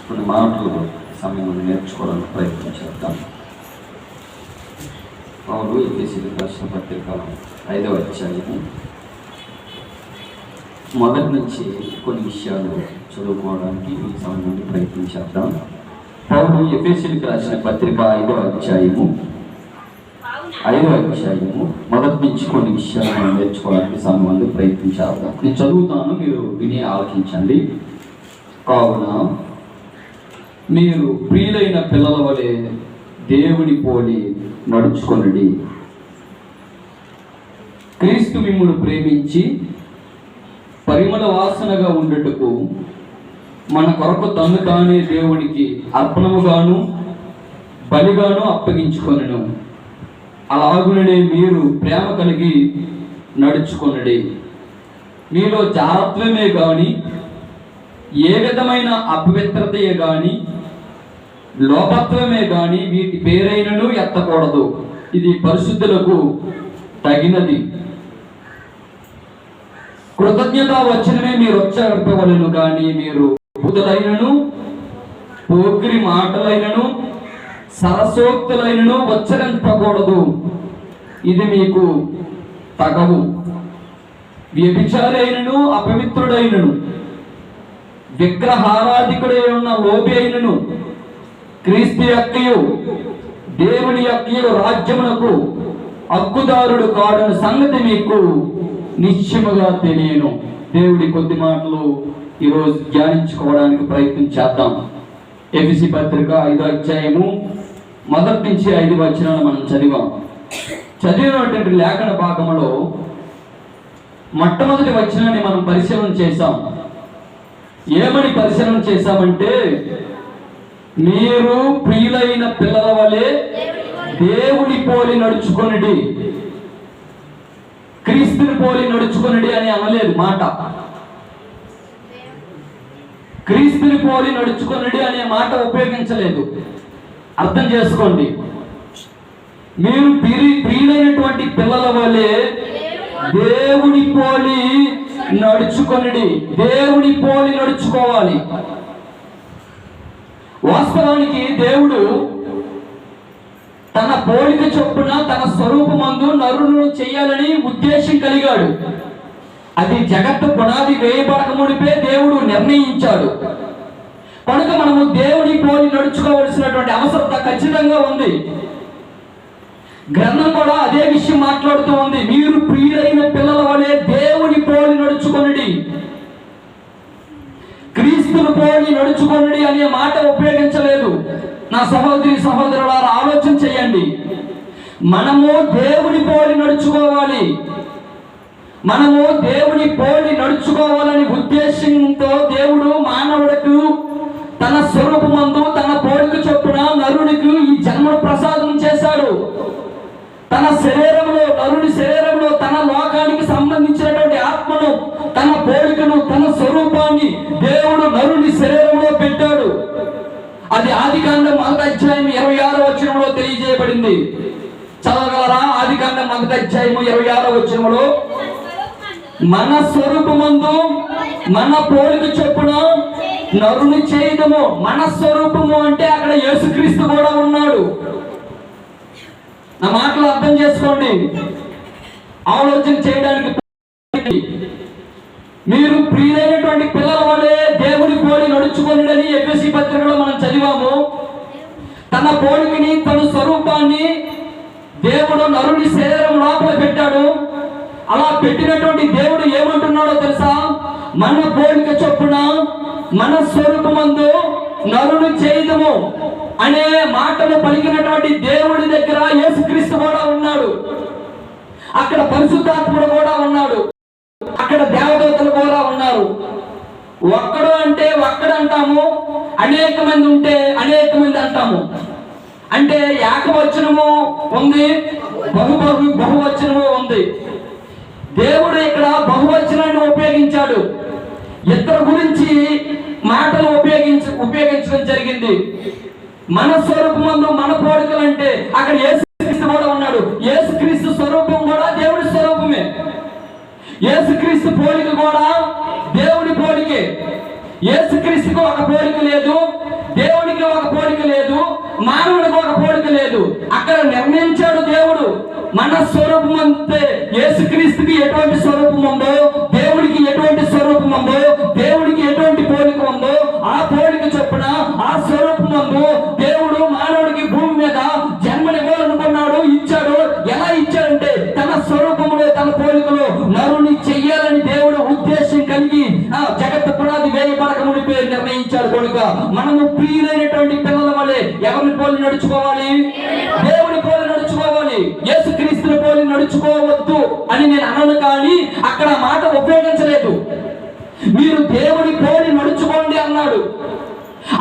కొన్ని మాటలు సమయం నేర్చుకోవడానికి ప్రయత్నం చేద్దాం. పౌలు ఎఫెసీయులకు రాసిన పత్రిక 5వ అధ్యాయం మొదటి నుంచి కొన్ని విషయాలు చదువుకోవడానికి ఈ సమయం ప్రయత్నం చేద్దాం. పౌలు ఎఫెసీయులకు రాసిన పత్రిక 5వ అధ్యాయము మొదటి నుంచి కొన్ని విషయాలు మనం నేర్చుకోవడానికి సమయం ప్రయత్నం చేద్దాం. నేను చదువుతాను, మీరు విని ఆలోచించండి. కావున మీరు ప్రియులైన పిల్లల వలె దేవుని పోలి నడుచుకొనుడి. క్రీస్తు మిమ్మును ప్రేమించి పరిమళ వాసనగా ఉండుటకు మన కొరకు తన్ను కానే దేవునికి అర్పణముగాను బలిగాను అప్పగించుకొనెను. అలాగుననే మీరు ప్రేమ కలిగి నడుచుకొనుడి. మీలో జారత్వమే కానీ ఏ విధమైన అపవిత్రతయే కానీ లోపత్వమే కానీ వీటి పేరైనను ఎత్తకూడదు. ఇది పరిశుద్ధులకు తగినది. కృతజ్ఞతా వచనమే మీరు ఉచ్చరింపవలెను కానీ మీరు బుధులైనను పోకిరి మాటలైనను సరసోక్తులైనను ఉచ్చరింపకూడదు. ఇది మీకు తగవు. వ్యభిచారైనను అపవిత్రుడైనను విగ్రహారాధికుడై ఉన్న లోబి అయినను క్రీస్తు యొక్కయు దేవుని యొక్కయు రాజ్యమునకు హక్కుదారుడు కాడని సంగతి మీకు నిశ్చయముగా తెలియను. దేవుడి కొద్ది మాటలు ఈరోజు ధ్యానించుకోవడానికి ప్రయత్నం చేద్దాం. ఎఫెసీ పత్రిక 5వ అధ్యాయము మొదటి నుంచి 5 వచనాలు మనం చదివినటువంటి లేఖన భాగంలో మొట్టమొదటి వచనాన్ని మనం పరిశీలన చేశాం. ఏమని పరిశీలన చేశామంటే, మీరు ప్రియులైన పిల్లల వలె దేవుని పోలి నడుచుకొనుడి. క్రీస్తుని పోలి నడుచుకొనుడి అని అనలేదు మాట. క్రీస్తుని పోలి నడుచుకొనుడి అనే మాట ఉపయోగించలేదు. అర్థం చేసుకోండి. మీరు ప్రియులైనటువంటి పిల్లల వలె దేవుని పోలి నడుచుకొనుడి. దేవుని పోలి నడుచుకోవాలి. వాస్తవానికి దేవుడు తన పోలిక చొప్పున తన స్వరూపమందు నరులను చేయాలని ఉద్దేశం కలిగాడు. అది జగత్తు పునాది వేయబడక మునిపే దేవుడు నిర్ణయించాడు. కనుక మనము దేవుని పోలి నడుచుకోవలసినటువంటి అవసరత ఖచ్చితంగా ఉంది. గ్రంథం కూడా అదే విషయం మాట్లాడుతూ ఉంది. మీరు ప్రియులైన పిల్లల వలె దేవుని పోలి నడుచుకొనుడి. క్రీస్తుని పోలి నడుచుకొనుడి అనే మాట ఉపయోగించలేదు. నా సహోదరి సహోదరులారా, ఆలోచన చేయండి. మనము దేవుని పోలి నడుచుకోవాలి. మనము దేవుని పోలి నడుచుకోవాలని ఉద్దేశంతో దేవుడు మానవుడికి తన స్వరూపమందు తన పోలిక చొప్పున నరుడికి ఈ జన్మను ప్రసాదం చేశాడు. తన శరీరంలో, నరుడి శరీరంలో తన లోకానికి సంబంధించినటువంటి ఆత్మను, తన పోలికను, తన స్వరూపాన్ని దేవుడు నరుడి శరీరంలో పెట్టాడు. అది ఆదికాండం 1వ అధ్యాయం 26వ వచనంలో తెలియజేయబడింది. చదవగలరా? ఆదికాండం 1వ అధ్యాయం 26వ వచనంలో, మన స్వరూపమందు మన పోలిక చొప్పున నరుని చేయదము. మన స్వరూపము అంటే అక్కడ యేసుక్రీస్తు కూడా ఉన్నాడు. నా మాటలు అర్థం చేసుకోండి, ఆలోచన చేయడానికి. మీరు ప్రియులైనటువంటి పిల్లల వలె దేవుని పోలి నడుచుకొనుడని ఎఫెసీ పత్రికలో మనం చదివాము. తన పోలికని, తన స్వరూపాన్ని దేవుడు నరుని శరీరం లోపల పెట్టాడు. అలా పెట్టినటువంటి దేవుడు ఏమంటున్నాడో తెలుసా? మన పోలిక చొప్పున మన స్వరూపమందు నరుని చేయదము అనే మాటలు పలికినటువంటి దేవుడి దగ్గర యేసుక్రీస్తు కూడా ఉన్నాడు. అక్కడ పరిశుద్ధాత్ముడు కూడా ఉన్నాడు. అక్కడ దేవదూతలు కూడా ఉన్నారు. ఒక్కడు అంటే ఒక్కడు అంటాము, అనేక మంది ఉంటే అనేక మంది అంటాము. అంటే ఏకవచనము ఉంది, బహువచనము ఉంది. దేవుడు ఇక్కడ బహువచనాన్ని ఉపయోగించాడు. ఇద్దరు గురించి మాటలు ఉపయోగించడం జరిగింది. మన స్వరూపమందు మన పోలికలు అంటే అక్కడ యేసుక్రీస్తు కూడా ఉన్నాడు. యేసుక్రీస్తు స్వరూపం కూడా దేవుడి స్వరూపమే. యేసుక్రీస్తు పోలిక కూడా దేవుడి పోలికే. యేసుక్రీస్తుకు ఒక పోలిక లేదు, దేవునికి ఒక పోలిక లేదు, మానవునికి ఒక పోలిక లేదు. అక్కడ నిర్ణయించాడు దేవుడు. మన స్వరూపం అంతే. యేసుక్రీస్తుకి ఎటువంటి స్వరూపం ఉందో, దేవుడికి ఎటువంటి స్వరూపం ఉందో, దేవుడికి ఎటువంటి పోలిక ఉందో ఆ పోలిక చొప్పున ఆ స్వరూపం ఉందో దేవుడు మానవుడికి భూమి మీద జన్మనివ్వాలనుకున్నాడు, ఇచ్చాడు. ఎలా ఇచ్చాడంటే తన స్వరూపంలో తన పోలికలో నరుని చెయ్యాలని దేవుడు ఉద్దేశం కలిగి జగత్తు పునాది వేయబడక మునిపే నిర్ణయించాడు. కనుక మనము ప్రియులైనటువంటి పిల్లల వలె ఎవరిని పోలి నడుచుకోవాలి? దేవుని పోలి నడుచుకోవాలి. యేసుక్రీస్తుని పోలి నడుచుకోవద్దు అని నేను అనను, కానీ అక్కడ మాట ఉపయోగించలేదు. మీరు దేవుని పోలి నడుచుకోండి అన్నాడు.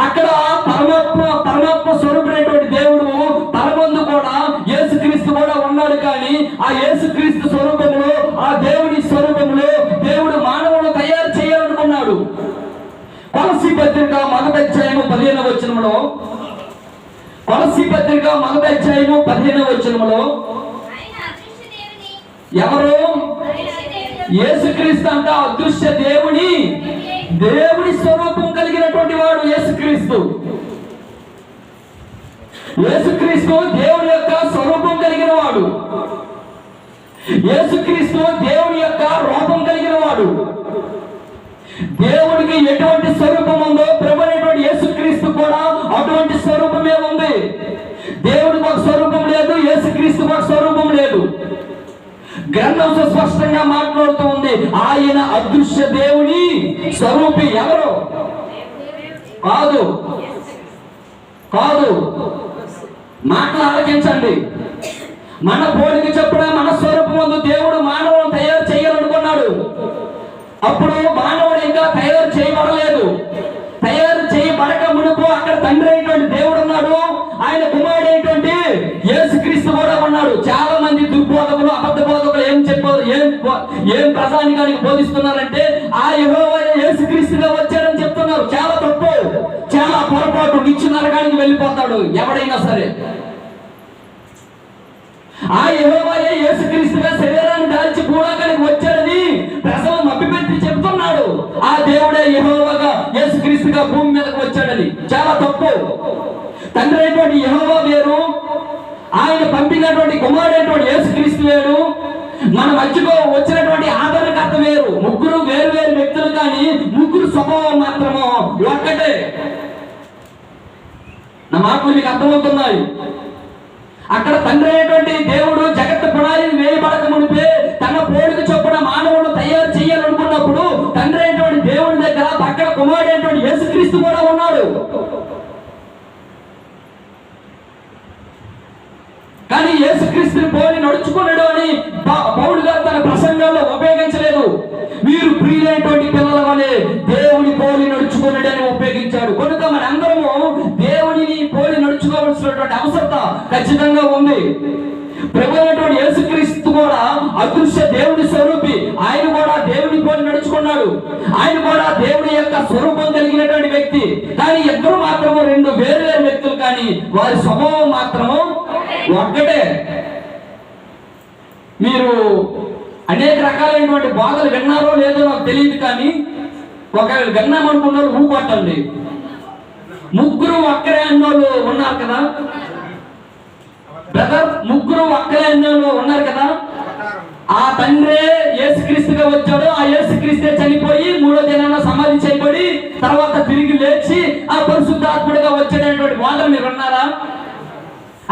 అక్కడ పరమాత్మ స్వరూపుడైనటువంటి దేవుడు తన ముందు కూడా యేసుక్రీస్తు కూడా ఉన్నాడు. కానీ ఆ యేసుక్రీస్తు స్వరూపంలో, ఆ దేవుని స్వరూపంలో దేవుడు మానవులను తయారు చేయాలనుకున్నాడు. కొలస్సీ పత్రిక 1వ అధ్యాయము 15వ వచనంలో, కొలస్సీ పత్రిక 1వ అధ్యాయము 15వ వచనంలో ఎవరు? యేసుక్రీస్తు అంట అదృశ్య దేవుని స్వరూపం కలిగినటువంటి వాడు యేసుక్రీస్తు. యేసుక్రీస్తు దేవుని యొక్క స్వరూపం కలిగిన వాడు. యేసుక్రీస్తు దేవుని యొక్క రూపం కలిగిన వాడు. దేవుడికి ఎటువంటి స్వరూపం ఉందో ప్రభువైనటువంటి యేసుక్రీస్తు కూడా అటువంటి స్వరూపమే ఉంది. దేవుడికి ఒక స్వరూపం లేదు, యేసుక్రీస్తుకి ఒక స్వరూపం లేదు. గ్రంథం స్పష్టంగా మాట్లాడుతూ ఉంది, ఆయన అదృశ్య దేవుని స్వరూపి. ఎవరు? కాదు కాదు మాటలు ఆలకించండి. మన పోలిక చొప్పున మన స్వరూపం ముందు దేవుడు మానవులను తయారు చేయాలనుకున్నాడు. అప్పుడు మానవుడు ఇంకా తయారు చేయబడలేదు. తయారు చేయబడక మునుపు అక్కడ తండ్రి అయినటువంటి దేవుడు ఉన్నాడు, ఆయన కుమారుడు అయినటువంటి యేసుక్రీస్తు కూడా ఉన్నాడు. చాలా మంది దుర్బోధకులు, అబద్ధ బోధకులు ఏం చెప్పారు, ఏం ప్రజానికానికి బోధిస్తున్నారంటే ఆ యెహోవా యేసుక్రీస్తుగా వచ్చాడని చెప్తున్నారు. చాలా తప్పు, చాలా పొరపాటు. నిత్య నరకానికి వెళ్ళిపోతాడు ఎవడైనా సరే. ఆ యెహోవాయే యేసుక్రీస్తుగా శరీరాన్ని దాల్చి భూలోకానికి వచ్చాడని ప్రజలు మభ్యపెట్టి చెప్తున్నాడు. ఆ దేవుడే యెహోవాగా యేసుక్రీస్తుగా భూమి మీదకి వచ్చాడని. చాలా తప్పు. తండ్రి అయినటువంటి యెహోవా వేరు, ఆయన పంపినటువంటి కుమారుడైనటువంటి యేసుక్రీస్తు వేరు, మన మధ్యలో వచ్చినటువంటి ఆదరణకర్త వేరు. ముగ్గురు వేరు వేరు వ్యక్తులు, కానీ ముగ్గురు స్వభావం మాత్రము ఒక్కటే. నా మాటలు మీకు అర్థమవుతున్నాయి. అక్కడ తండ్రి అయినటువంటి దేవుడు జగత్తు పునాది వేయబడక మునిపే తన పోలిక చొప్పున మానవుడు తయారు చేయాలనుకున్నప్పుడు తండ్రి అయినటువంటి దేవుడి దగ్గర పక్కన కుమారుడు అయినటువంటి యేసుక్రీస్తు కూడా ఉన్నాడు. కానీ యేసుక్రీస్తుని పోలి నడుచుకున్నాడు అని పౌలు గారు తన ప్రసంగాల్లో ఉపయోగించలేదు. మీరు ప్రియులైనటువంటి పిల్లల వలె దేవుని పోలి నడుచుకున్నాడు అని ఉపయోగించాడు. కనుక మనందరము దేవునిని పోలి నడుచుకోవాల్సినటువంటి అవసరత ఖచ్చితంగా ఉంది. ప్రభువైనటువంటి యేసుక్రీస్తు కూడా అదృశ్య దేవుని స్వరూపి. ఆయన కూడా దేవుని పోలి నడుచుకున్నాడు. ఆయన కూడా దేవుని యొక్క స్వరూపం కలిగినటువంటి వ్యక్తి. కానీ ఇద్దరు మాత్రము రెండు వేరు వేరు వ్యక్తులు, కానీ వారి స్వభావం మాత్రము ఒక్కటే. మీరు అనేక రకాలైనటువంటి బాధలు విన్నారో లేదో నాకు తెలియదు, కానీ ఒకవేళ విన్నామనుకున్నారు ఊపట్టండి. ముగ్గురు ఒక్కరే అన్నోళ్ళు ఉన్నారు కదా బ్రదర్, ముగ్గురు ఒక్కరే అన్నోళ్ళు ఉన్నారు కదా. ఆ తండ్రే యేసుక్రీస్తుగా వచ్చాడు. ఆ యేసుక్రీస్తే చనిపోయి 3వ దినాన సమాధి చేయబడి తర్వాత తిరిగి లేచి ఆ పరిశుద్ధాత్ముడిగా వచ్చేటటువంటి బాధలు మీరు విన్నారా?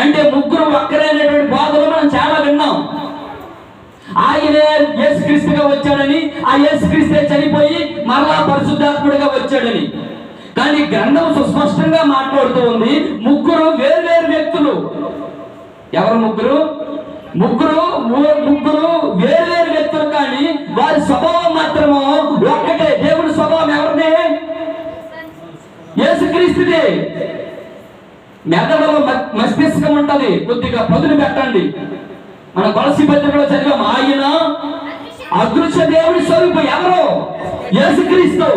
అంటే ముగ్గురు ఒక్కరే అనేటువంటి బాధలు మనం చాలా విన్నాం. ఆయనే యేసుక్రీస్తుగా వచ్చాడని, ఆ యేసుక్రీస్తే చనిపోయి మరలా పరిశుద్ధాత్ముడిగా వచ్చాడని. కానీ గ్రంథం సుస్పష్టంగా మాట్లాడుతూ ఉంది, ముగ్గురు వేరు వేరు వ్యక్తులు. ఎవరు ముగ్గురు? ముగ్గురు వేరు వేరు వ్యక్తులు, కానీ వారి స్వభావం మాత్రము ఒక్కటే. దేవుడి స్వభావం ఎవరిది? యేసుక్రీస్తుది. మెదడులో మస్తిష్కం ఉంటది, కొద్దిగా పదులు పెట్టండి. మన కొలస్సీ పత్రికలో చదివాం, ఆయన అదృశ్య దేవుడి స్వరూపం. ఎవరు? యేసుక్రీస్తు.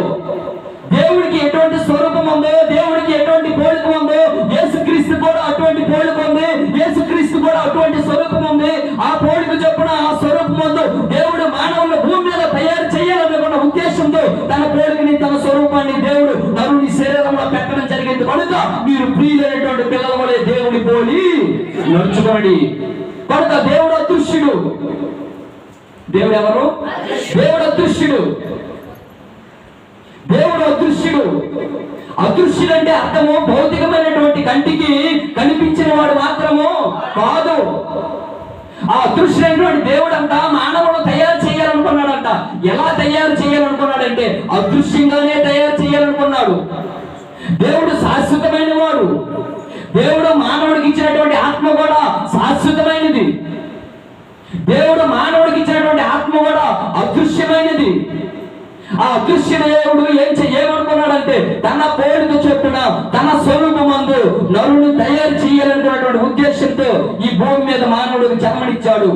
దేవుడికి ఎటువంటి స్వరూపం ఉందో, దేవుడికి ఎటువంటి పోలిక ఉందో, యేసుక్రీస్తు కూడా అటువంటి పోలిక ఉంది. యేసుక్రీస్తు కూడా అటువంటి స్వరూపం ఉంది. ఆ పోలిక చొప్పున ఆ స్వరూపం ఉందో దేవుడు మానవులను భూమి మీద తయారు చేయాలనుకున్న ఉద్దేశంతో తన పోలికని, తన స్వరూపాన్ని దేవుడు నరుని శరీరంలో పెట్టడం జరిగింది. కనుక మీరు ప్రియులైనటువంటి పిల్లల వలె దేవుని పోలి నడుచుకోండి. కనుక దేవుడు అదృశ్యుడు. దేవుడు ఎవరు? దేవుడు అదృశ్యుడు. దేవుడు అదృశ్యుడు. అదృశ్యుడు అంటే అర్థము భౌతికమైనటువంటి కంటికి కనిపించిన వాడు మాత్రము కాదు. ఆ అదృశ్యుడైనటువంటి దేవుడు అంట మానవుడు తయారు చేయాలనుకున్నాడంట. ఎలా తయారు చేయాలనుకున్నాడంటే అదృశ్యంగానే తయారు చేయాలనుకున్నాడు. దేవుడు శాశ్వతమైన వాడు. దేవుడు మానవుడికి ఇచ్చినటువంటి ఆత్మ కూడా శాశ్వతమైనది. దేవుడు మానవుడికి ఇచ్చినటువంటి ఆత్మ కూడా అదృశ్యమైనది. ఆ అదృశ్య దేవుడు ఏమనుకున్నాడంటే తన పోలిక చొప్పున తన స్వరూపమందు నరుని తయారు చేయాలనుకున్నటువంటి ఉద్దేశంతో ఈ భూమి మీద మానవుడికి జన్మనిచ్చాడు.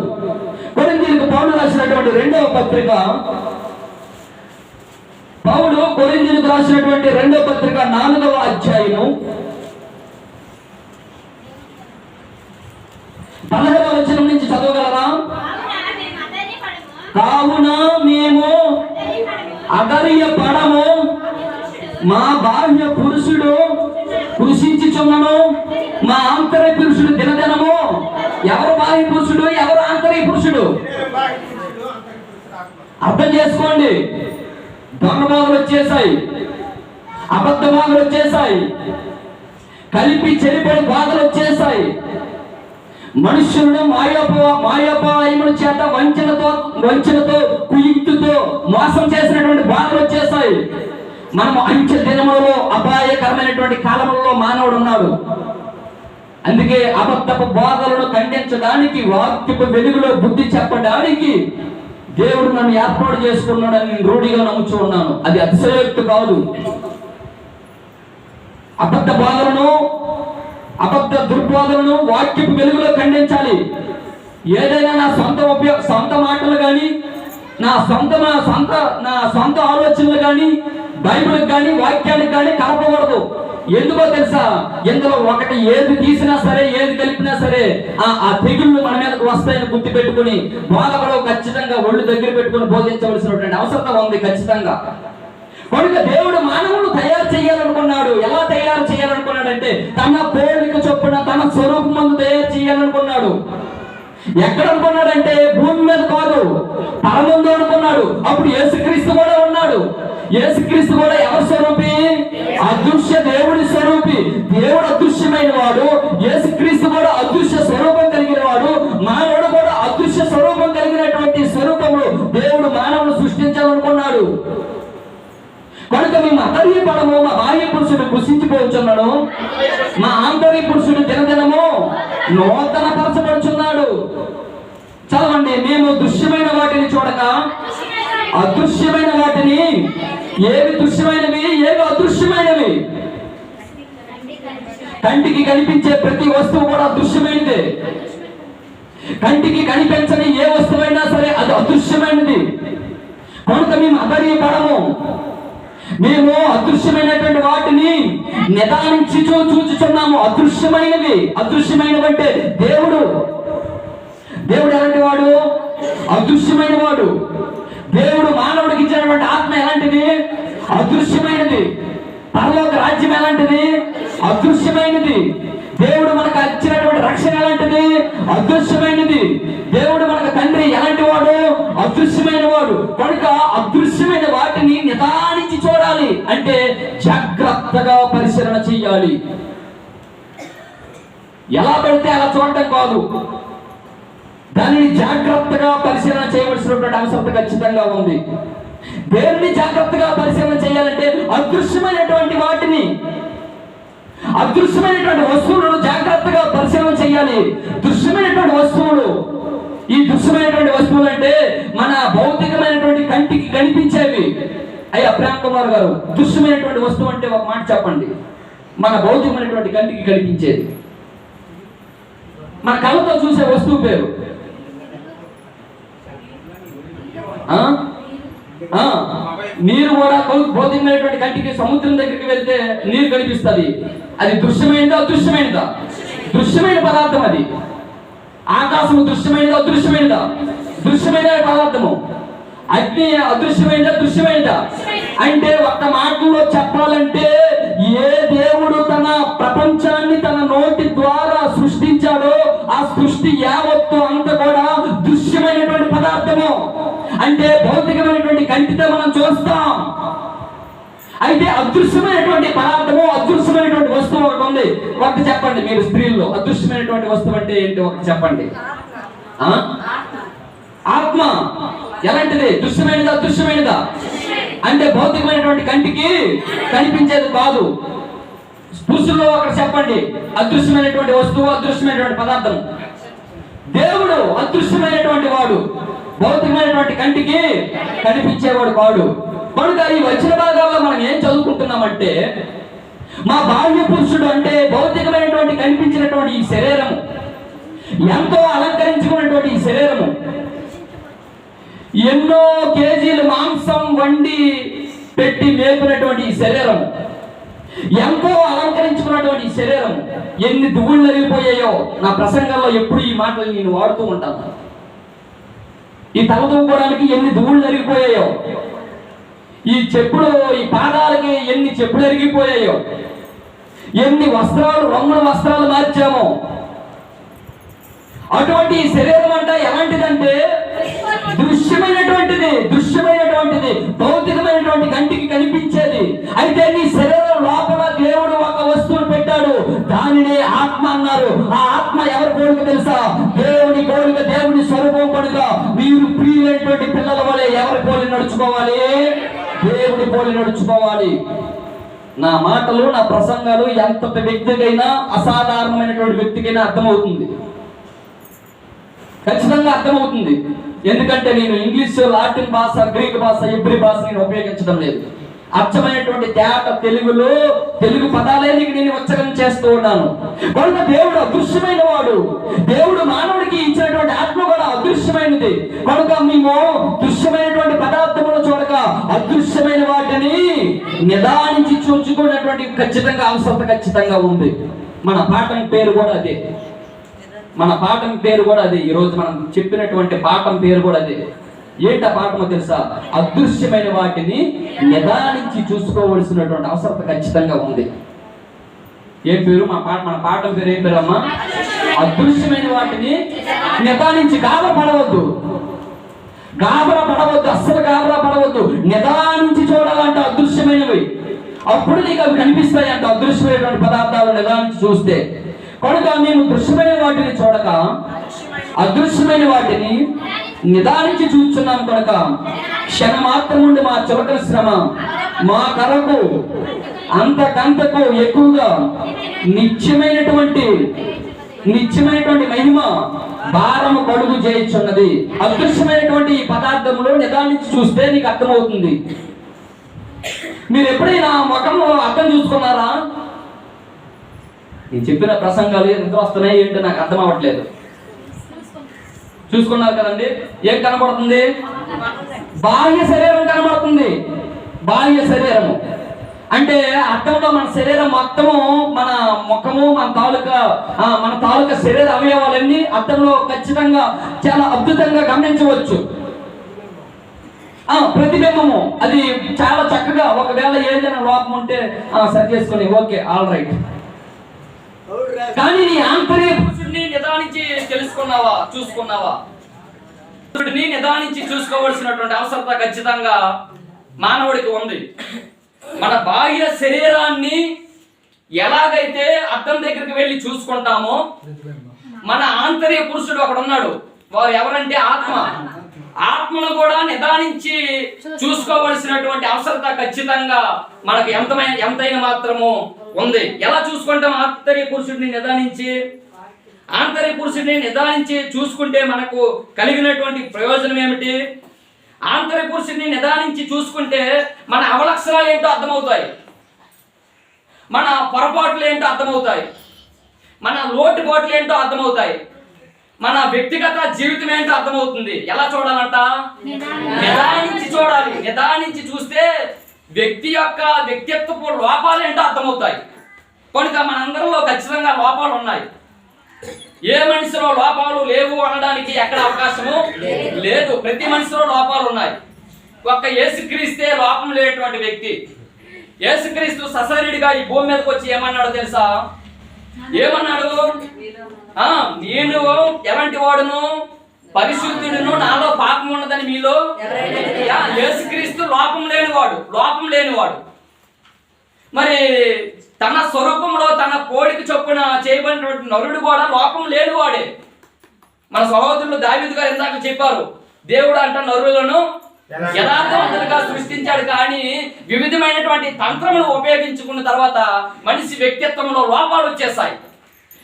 కొరింథీయులకు పౌలు రాసినటువంటి 2వ పత్రిక, పౌలు కొరింథీయులకు రాసినటువంటి 2వ పత్రిక 4వ అధ్యాయము 15వ వచనం నుంచి చదవగలరా? కావున మేము అగర్యపడము, మా బాహ్య పురుషుడు కృషించుచున్నను, మా ఆంతర్య పురుషుడు దినదినము. ఎవరు బాహ్య పురుషుడు, ఎవరు ఆంతర్య పురుషుడు? అర్థం చేసుకోండి. దొంగ బాధలు వచ్చేసాయి, అబద్ధ బాధలు వచ్చేసాయి, కలిపి చెరిపడి బాధలు వచ్చేసాయి. మనుషులను మాయోపాయముల చేత వంచనతో కుయుక్తితో మోసం చేసినటువంటి బాధలు వచ్చేసాయి. మనము అంచె దినములలో అపాయకరమైనటువంటి కాలంలో మానవుడు ఉన్నాడు. అందుకే అబద్ధపు బాధలను ఖండించడానికి, వాక్యపు వెలుగులో బుద్ధి చెప్పడానికి దేవుడు నన్ను ఏర్పాటు చేసుకున్నాడని రూఢిగా నమ్ముచూ ఉన్నాను. అది అతిశయోక్తి కాదు. అబద్ధ బాధలను, అబద్ధ దుర్బోధనను వాక్యపు వెలుగులో ఖండించాలి. ఏదైనా నా సొంత మాటలు కానీ, నా సొంత ఆలోచనలు కానీ బైబిల్కి కానీ వాక్యానికి కానీ కలపకూడదు. ఎందుకో తెలుసా? ఇందులో ఒకటి ఏది తీసినా సరే, ఏది కలిపినా సరే ఆ తెగుళ్ళు మన మీదకు వస్తాయని గుర్తు పెట్టుకుని బోధకుడు ఖచ్చితంగా ఒళ్ళు దగ్గర పెట్టుకుని బోధించవలసినటువంటి అవసరం ఉంది ఖచ్చితంగా. కనుక దేవుడు మానవుడు తయారు చేయాలనుకున్నాడు. ఎలా తయారు చేయాలనుకున్నాడంటే తన పోలిక చొప్పున తన స్వరూపమందు తయారు చేయాలనుకున్నాడు. ఎక్కడ అనుకున్నాడంటే భూమి మీద కాదు, పరమందు అనుకున్నాడు. అప్పుడు యేసుక్రీస్తు కూడా ఉన్నాడు. యేసుక్రీస్తు కూడా ఎవరి స్వరూపి? అదృశ్య దేవుడి స్వరూపి. దేవుడు అదృశ్యమైన వాడు, యేసుక్రీస్తు కూడా అదృశ్య స్వరూపం కలిగిన వాడు. మానవుడు కూడా అదృశ్య స్వరూపం కలిగినటువంటి స్వరూపంలో దేవుడు మానవుడు సృష్టించాలనుకున్నాడు. కనుక మేము అతర్యపడము, మా బాహ్య పురుషుడు కృషించిపోతున్నాడు, మా ఆంతర్య పురుషుడు దినదినము నూతన పరచబడుచున్నాడు. చదవండి. మేము దృశ్యమైన వాటిని చూడక అదృశ్యమైన వాటిని. ఏవి దృశ్యమైనవి, ఏవి అదృశ్యమైనవి? కంటికి కనిపించే ప్రతి వస్తువు కూడా అదృశ్యమైనదే. కంటికి కనిపించని ఏ వస్తువైనా సరే అది అదృశ్యమైనది. కనుక మేము అతర్యపడము, మేము అదృశ్యమైనటువంటి వాటిని నిదానించి చూచుచున్నాము. అదృశ్యమైనవి. అదృశ్యమైనవి అంటే దేవుడు ఎలాంటి వాడు? అదృశ్యమైన వాడు. దేవుడు మానవుడికి ఇచ్చినటువంటి ఆత్మ ఎలాంటిది? అదృశ్యమైనది. పరలోక రాజ్యం ఎలాంటిది? అదృశ్యమైనది. దేవుడు మనకు ఇచ్చినటువంటి రక్షణ ఎలాంటిది? అదృశ్యమైనది. దేవుడు మనకు తండ్రి ఎలాంటి వాడు? అదృశ్యమైన వాడు. కనుక అదృశ్యమైన వాటిని నిదానించి చూడాలి అంటే జాగ్రత్తగా పరిశీలన చెయ్యాలి. ఎలా పెడితే అలా చూడటం కాదు, దానిని జాగ్రత్తగా పరిశీలన చేయవలసినటువంటి అవసరం ఖచ్చితంగా ఉంది. దేనిని జాగ్రత్తగా పరిశీలన చేయాలంటే అదృశ్యమైనటువంటి వాటిని, అదృశ్యమైనటువంటి వస్తువులను జాగ్రత్తగా పరిశీలన చేయాలి. దృశ్యమైనటువంటి వస్తువులు, ఈ దృశ్యమైనటువంటి వస్తువులు అంటే మన భౌతికమైనటువంటి కంటికి కనిపించేవి. అయ్యా ప్రేమ్ కుమార్ గారు, దృశ్యమైనటువంటి వస్తువు అంటే ఒక మాట చెప్పండి. మన భౌతికమైనటువంటి కంటికి కనిపించేది, మన కళ్ళతో చూసే వస్తువు పేరు నీరు కూడా భౌతికమైనటువంటి కంటికి సముద్రం దగ్గరికి వెళ్తే నీరు కనిపిస్తుంది. అది దృశ్యమైనదా అదృశ్యమైనదా? దృశ్యమైన పదార్థం అది. ఆకాశము దృశ్యమైనదా అదృశ్యమైనదా? దృశ్యమైన పదార్థము. అగ్ని అదృశ్యమైనదా దృశ్యమైనదా? అంటే ఒక్క మాటలో చెప్పాలంటే ఏ దేవుడు తన తన నోటి ద్వారా సృష్టించాడో ఆ సృష్టి యావత్తు అంత కూడా దృశ్యమైనటువంటి పదార్థము. అంటే భౌతికమైనటువంటి కంటితో మనం చూస్తాం. అయితే అదృశ్యమైనటువంటి పదార్థము, అదృశ్యమైనటువంటి వస్తువు ఒకటి ఉంది. ఒకటి చెప్పండి మీరు స్త్రీల్లో, అదృశ్యమైనటువంటి వస్తువు అంటే ఏంటి ఒకటి చెప్పండి. ఆత్మ. ఎలాంటిది? దృశ్యమైనదా అదృశ్యమైనదా? అంటే భౌతికమైనటువంటి కంటికి కనిపించేది కాదు. పురుషుల్లో ఒకటి చెప్పండి, అదృశ్యమైనటువంటి వస్తువు, అదృశ్యమైనటువంటి పదార్థం. దేవుడు అదృశ్యమైనటువంటి వాడు, భౌతికమైనటువంటి కంటికి కనిపించేవాడు కాడు. కనుక ఈ వచన భాగాల్లో మనం ఏం చదువుకుంటున్నామంటే, మా బాహ్య పురుషుడు అంటే భౌతికమైనటువంటి కనిపించినటువంటి ఈ శరీరము, ఎంతో అలంకరించుకున్నటువంటి ఈ శరీరము, ఎన్నో కేజీలు మాంసం వండి పెట్టి మేపునటువంటి ఈ శరీరము, ఎంతో అలంకరించుకున్నటువంటి ఈ శరీరం ఎన్ని దువ్వులు నలిగిపోయాయో. నా ప్రసంగంలో ఎప్పుడు ఈ మాటలు నేను వాడుతూ ఉంటాను. ఈ తల దువ్వుకోవడానికి ఎన్ని దువ్వులు నలిగిపోయాయో, ఈ చెప్పులు, ఈ పాదాలకి ఎన్ని చెప్పులు ఎరిగిపోయాయో, ఎన్ని వస్త్రాలు, రంగుల వస్త్రాలు మార్చామో. అటువంటి శరీరం అంటే ఎలాంటిదంటే దృశ్యమైనటువంటిది, భౌతికమైనటువంటి కంటికి కనిపించేది. అయితే నీ శరీరం లోపల దేవుడు ఒక వస్తువును పెట్టాడు, దానిని ఆత్మ అన్నారు. ఆ ఆత్మ ఎవరి పోలిక తెలుసా? దేవుని పోలిక, దేవుని స్వరూపం కనుక మీరు ప్రియులైనటువంటి పిల్లల వలె ఎవరి పోలి నడుచుకోవాలి? దేవుని పోలి నడుచుకోవాలి. నా మాటలు, నా ప్రసంగాలు ఎంతటి వ్యక్తికైనా, అసాధారణమైనటువంటి వ్యక్తికైనా అర్థమవుతుంది, ఖచ్చితంగా అర్థమవుతుంది. ఎందుకంటే నేను ఇంగ్లీష్, లాటిన్ భాష, గ్రీక్ భాష, ఎబ్రి భాష నేను ఉపయోగించడం లేదు. అచ్చమైనటువంటి తేట తెలుగులో తెలుగు పదాలే నేను ఉచ్చరణ చేస్తూ ఉన్నాను. కనుక దేవుడు అదృశ్యమైన వాడు. దేవుడు మానవుడికి ఇచ్చినటువంటి ఆత్మ కూడా అదృశ్యమైనది. కనుక మేము దృశ్యమైనటువంటి పదార్థములు చూడక అదృశ్యమైన వాటిని నిదానించి చూచుకున్నటువంటి ఖచ్చితంగా అవసరం ఖచ్చితంగా ఉంది. మన పాఠం పేరు కూడా అదే. ఈరోజు మనం చెప్పినటువంటి పాఠం పేరు కూడా అదే. ఏంట పాఠమో తెలుసా? అదృశ్యమైన వాటిని నిదానించి చూసుకోవలసినటువంటి అవసరం ఖచ్చితంగా ఉంది. ఏ పేరు? మన పాఠం పేరు ఏం పేరు అమ్మా? అదృశ్యమైన వాటిని నిదానించి. గాబరా పడవద్దు, అస్సలు గాబరా పడవద్దు. నిదానించి చూడాలంట అదృశ్యమైనవి. అప్పుడు నీకు అవి కనిపిస్తాయి అంట, అదృశ్యమైనటువంటి పదార్థాలు నిదానించి చూస్తే. కనుక మేము దృశ్యమైన వాటిని చూడక అదృశ్యమైన వాటిని నిదానించి చూస్తున్నాం. కనుక క్షణమాత్రం నుండి మా చులకన శ్రమ మా కరకు అంతకంతకు ఎక్కువగా నిత్యమైనటువంటి మహిమ భారము కడుగు చేయుచున్నది. అదృశ్యమైనటువంటి ఈ పదార్థములు నిదానించి చూస్తే నీకు అర్థమవుతుంది. మీరు ఎప్పుడైనా ముఖంలో అర్థం చూసుకున్నారా? నేను చెప్పిన ప్రసంగాలు ఎంత వస్తున్నాయి ఏంటో నాకు అర్థం అవ్వట్లేదు. చూసుకున్నారు కదండి. ఏం కనబడుతుంది? బాహ్య శరీరం కనబడుతుంది. బాహ్య శరీరము అంటే అర్థంలో మన శరీరం మొత్తము, మన ముఖము, మన తాలూకా శరీర అవయవాలన్నీ అర్థంలో ఖచ్చితంగా చాలా అద్భుతంగా గమనించవచ్చు. ప్రతిబింబము అది చాలా చక్కగా, ఒకవేళ ఏదైనా లోపం ఉంటే సరి చేసుకొని ఓకే, ఆల్ రైట్. కానీ నీ ఆంతర్య పురుషుడిని నిదానించి తెలుసుకున్నావా, చూసుకున్నావా? పురుషుడిని నిదానించి చూసుకోవాల్సినటువంటి అవసరత ఖచ్చితంగా మానవుడికి ఉంది. మన బాహ్య శరీరాన్ని ఎలాగైతే అద్దం దగ్గరికి వెళ్ళి చూసుకుంటామో, మన ఆంతర్య పురుషుడు ఒకడు ఉన్నాడు. వారు ఎవరంటే ఆత్మ. ఆత్మను కూడా నిదానించి చూసుకోవలసినటువంటి అవసరత ఖచ్చితంగా మనకు ఎంతైనా మాత్రము ఉంది. ఎలా చూసుకుంటాం ఆంతర్య పురుషుడిని నిదానించి? ఆంతర్య పురుషుడిని నిదానించి చూసుకుంటే మనకు కలిగినటువంటి ప్రయోజనం ఏమిటి? ఆంతర్య పురుషుడిని నిదానించి చూసుకుంటే మన అవలక్షణాలు ఏంటో అర్థమవుతాయి, మన పొరపాట్లు ఏంటో అర్థమవుతాయి, మన లోటుపాట్లు ఏంటో అర్థమవుతాయి, మన వ్యక్తిగత జీవితం ఏంటో అర్థమవుతుంది. ఎలా చూడాలంట? నిదానించి చూడాలి. నిదానించి చూస్తే వ్యక్తి యొక్క వ్యక్తిత్వపు లోపాలు ఏంటో అర్థమవుతాయి. కనుక మనందరిలో ఖచ్చితంగా లోపాలు ఉన్నాయి. ఏ మనిషిలో లోపాలు లేవు అనడానికి ఎక్కడ అవకాశము లేదు. ప్రతి మనిషిలో లోపాలు ఉన్నాయి. ఒక్క యేసుక్రీస్తే లోపం లేనటువంటి వ్యక్తి. యేసుక్రీస్తు సశరీరుడిగా ఈ భూమి మీదకి వచ్చి ఏమన్నాడో తెలుసా? ఏమన్నాడు? నేను ఎలాంటి వాడును? పరిశుద్ధుడును, నాలో పాపం ఉన్నదని మీలో యేసుక్రీస్తు లోపం లేనివాడు. మరి తన స్వరూపంలో తన పోలిక చొప్పున చేయబడినటువంటి నరుడు కూడా లోపం లేనివాడే. మన సహోదరులు దావీదు గారు ఇందాక చెప్పారు, దేవుడు అంట నరులను యథార్థవంతులుగా సృష్టించాడు, కానీ వివిధమైనటువంటి తంత్రములు ఉపయోగించుకున్న తర్వాత మనిషి వ్యక్తిత్వంలో లోపాలు వచ్చేసాయి.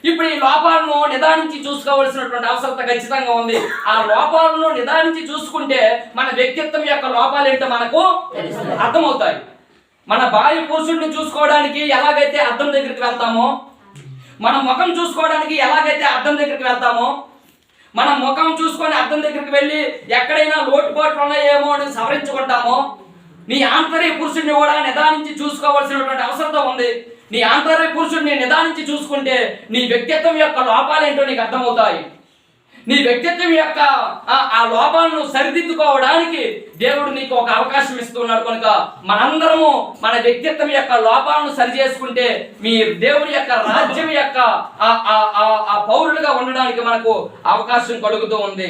ఇప్పుడు ఈ లోపాలను నిదానించి చూసుకోవాల్సినటువంటి అవసరత ఖచ్చితంగా ఉంది. ఆ లోపాలను నిదానించి చూసుకుంటే మన వ్యక్తిత్వం యొక్క లోపాలు ఏంటో మనకు అర్థమవుతాయి. మన బాహ్య పురుషుడిని చూసుకోవడానికి ఎలాగైతే అద్దం దగ్గరికి వెళ్తామో, మన ముఖం చూసుకోవడానికి ఎలాగైతే అద్దం దగ్గరికి వెళ్తామో, మన ముఖం చూసుకొని అద్దం దగ్గరికి వెళ్ళి ఎక్కడైనా లోటుపాట్లు ఉన్నాయేమో అని సవరించుకుంటామో, నీ ఆంతర్య పురుషుడిని కూడా నిదానించి చూసుకోవాల్సినటువంటి అవసరం ఉంది. నీ ఆంతర్య పురుషుడిని నిదానించి చూసుకుంటే నీ వ్యక్తిత్వం యొక్క లోపాలేంటో నీకు అర్థమవుతాయి. నీ వ్యక్తిత్వం యొక్క ఆ లోపాలను సరిదిద్దుకోవడానికి దేవుడు నీకు ఒక అవకాశం ఇస్తున్నాడు. కనుక మనందరము మన వ్యక్తిత్వం యొక్క లోపాలను సరి చేసుకుంటే మీ దేవుడి యొక్క రాజ్యం యొక్క ఆ పౌరులుగా ఉండడానికి మనకు అవకాశం కలుగుతూ ఉంది.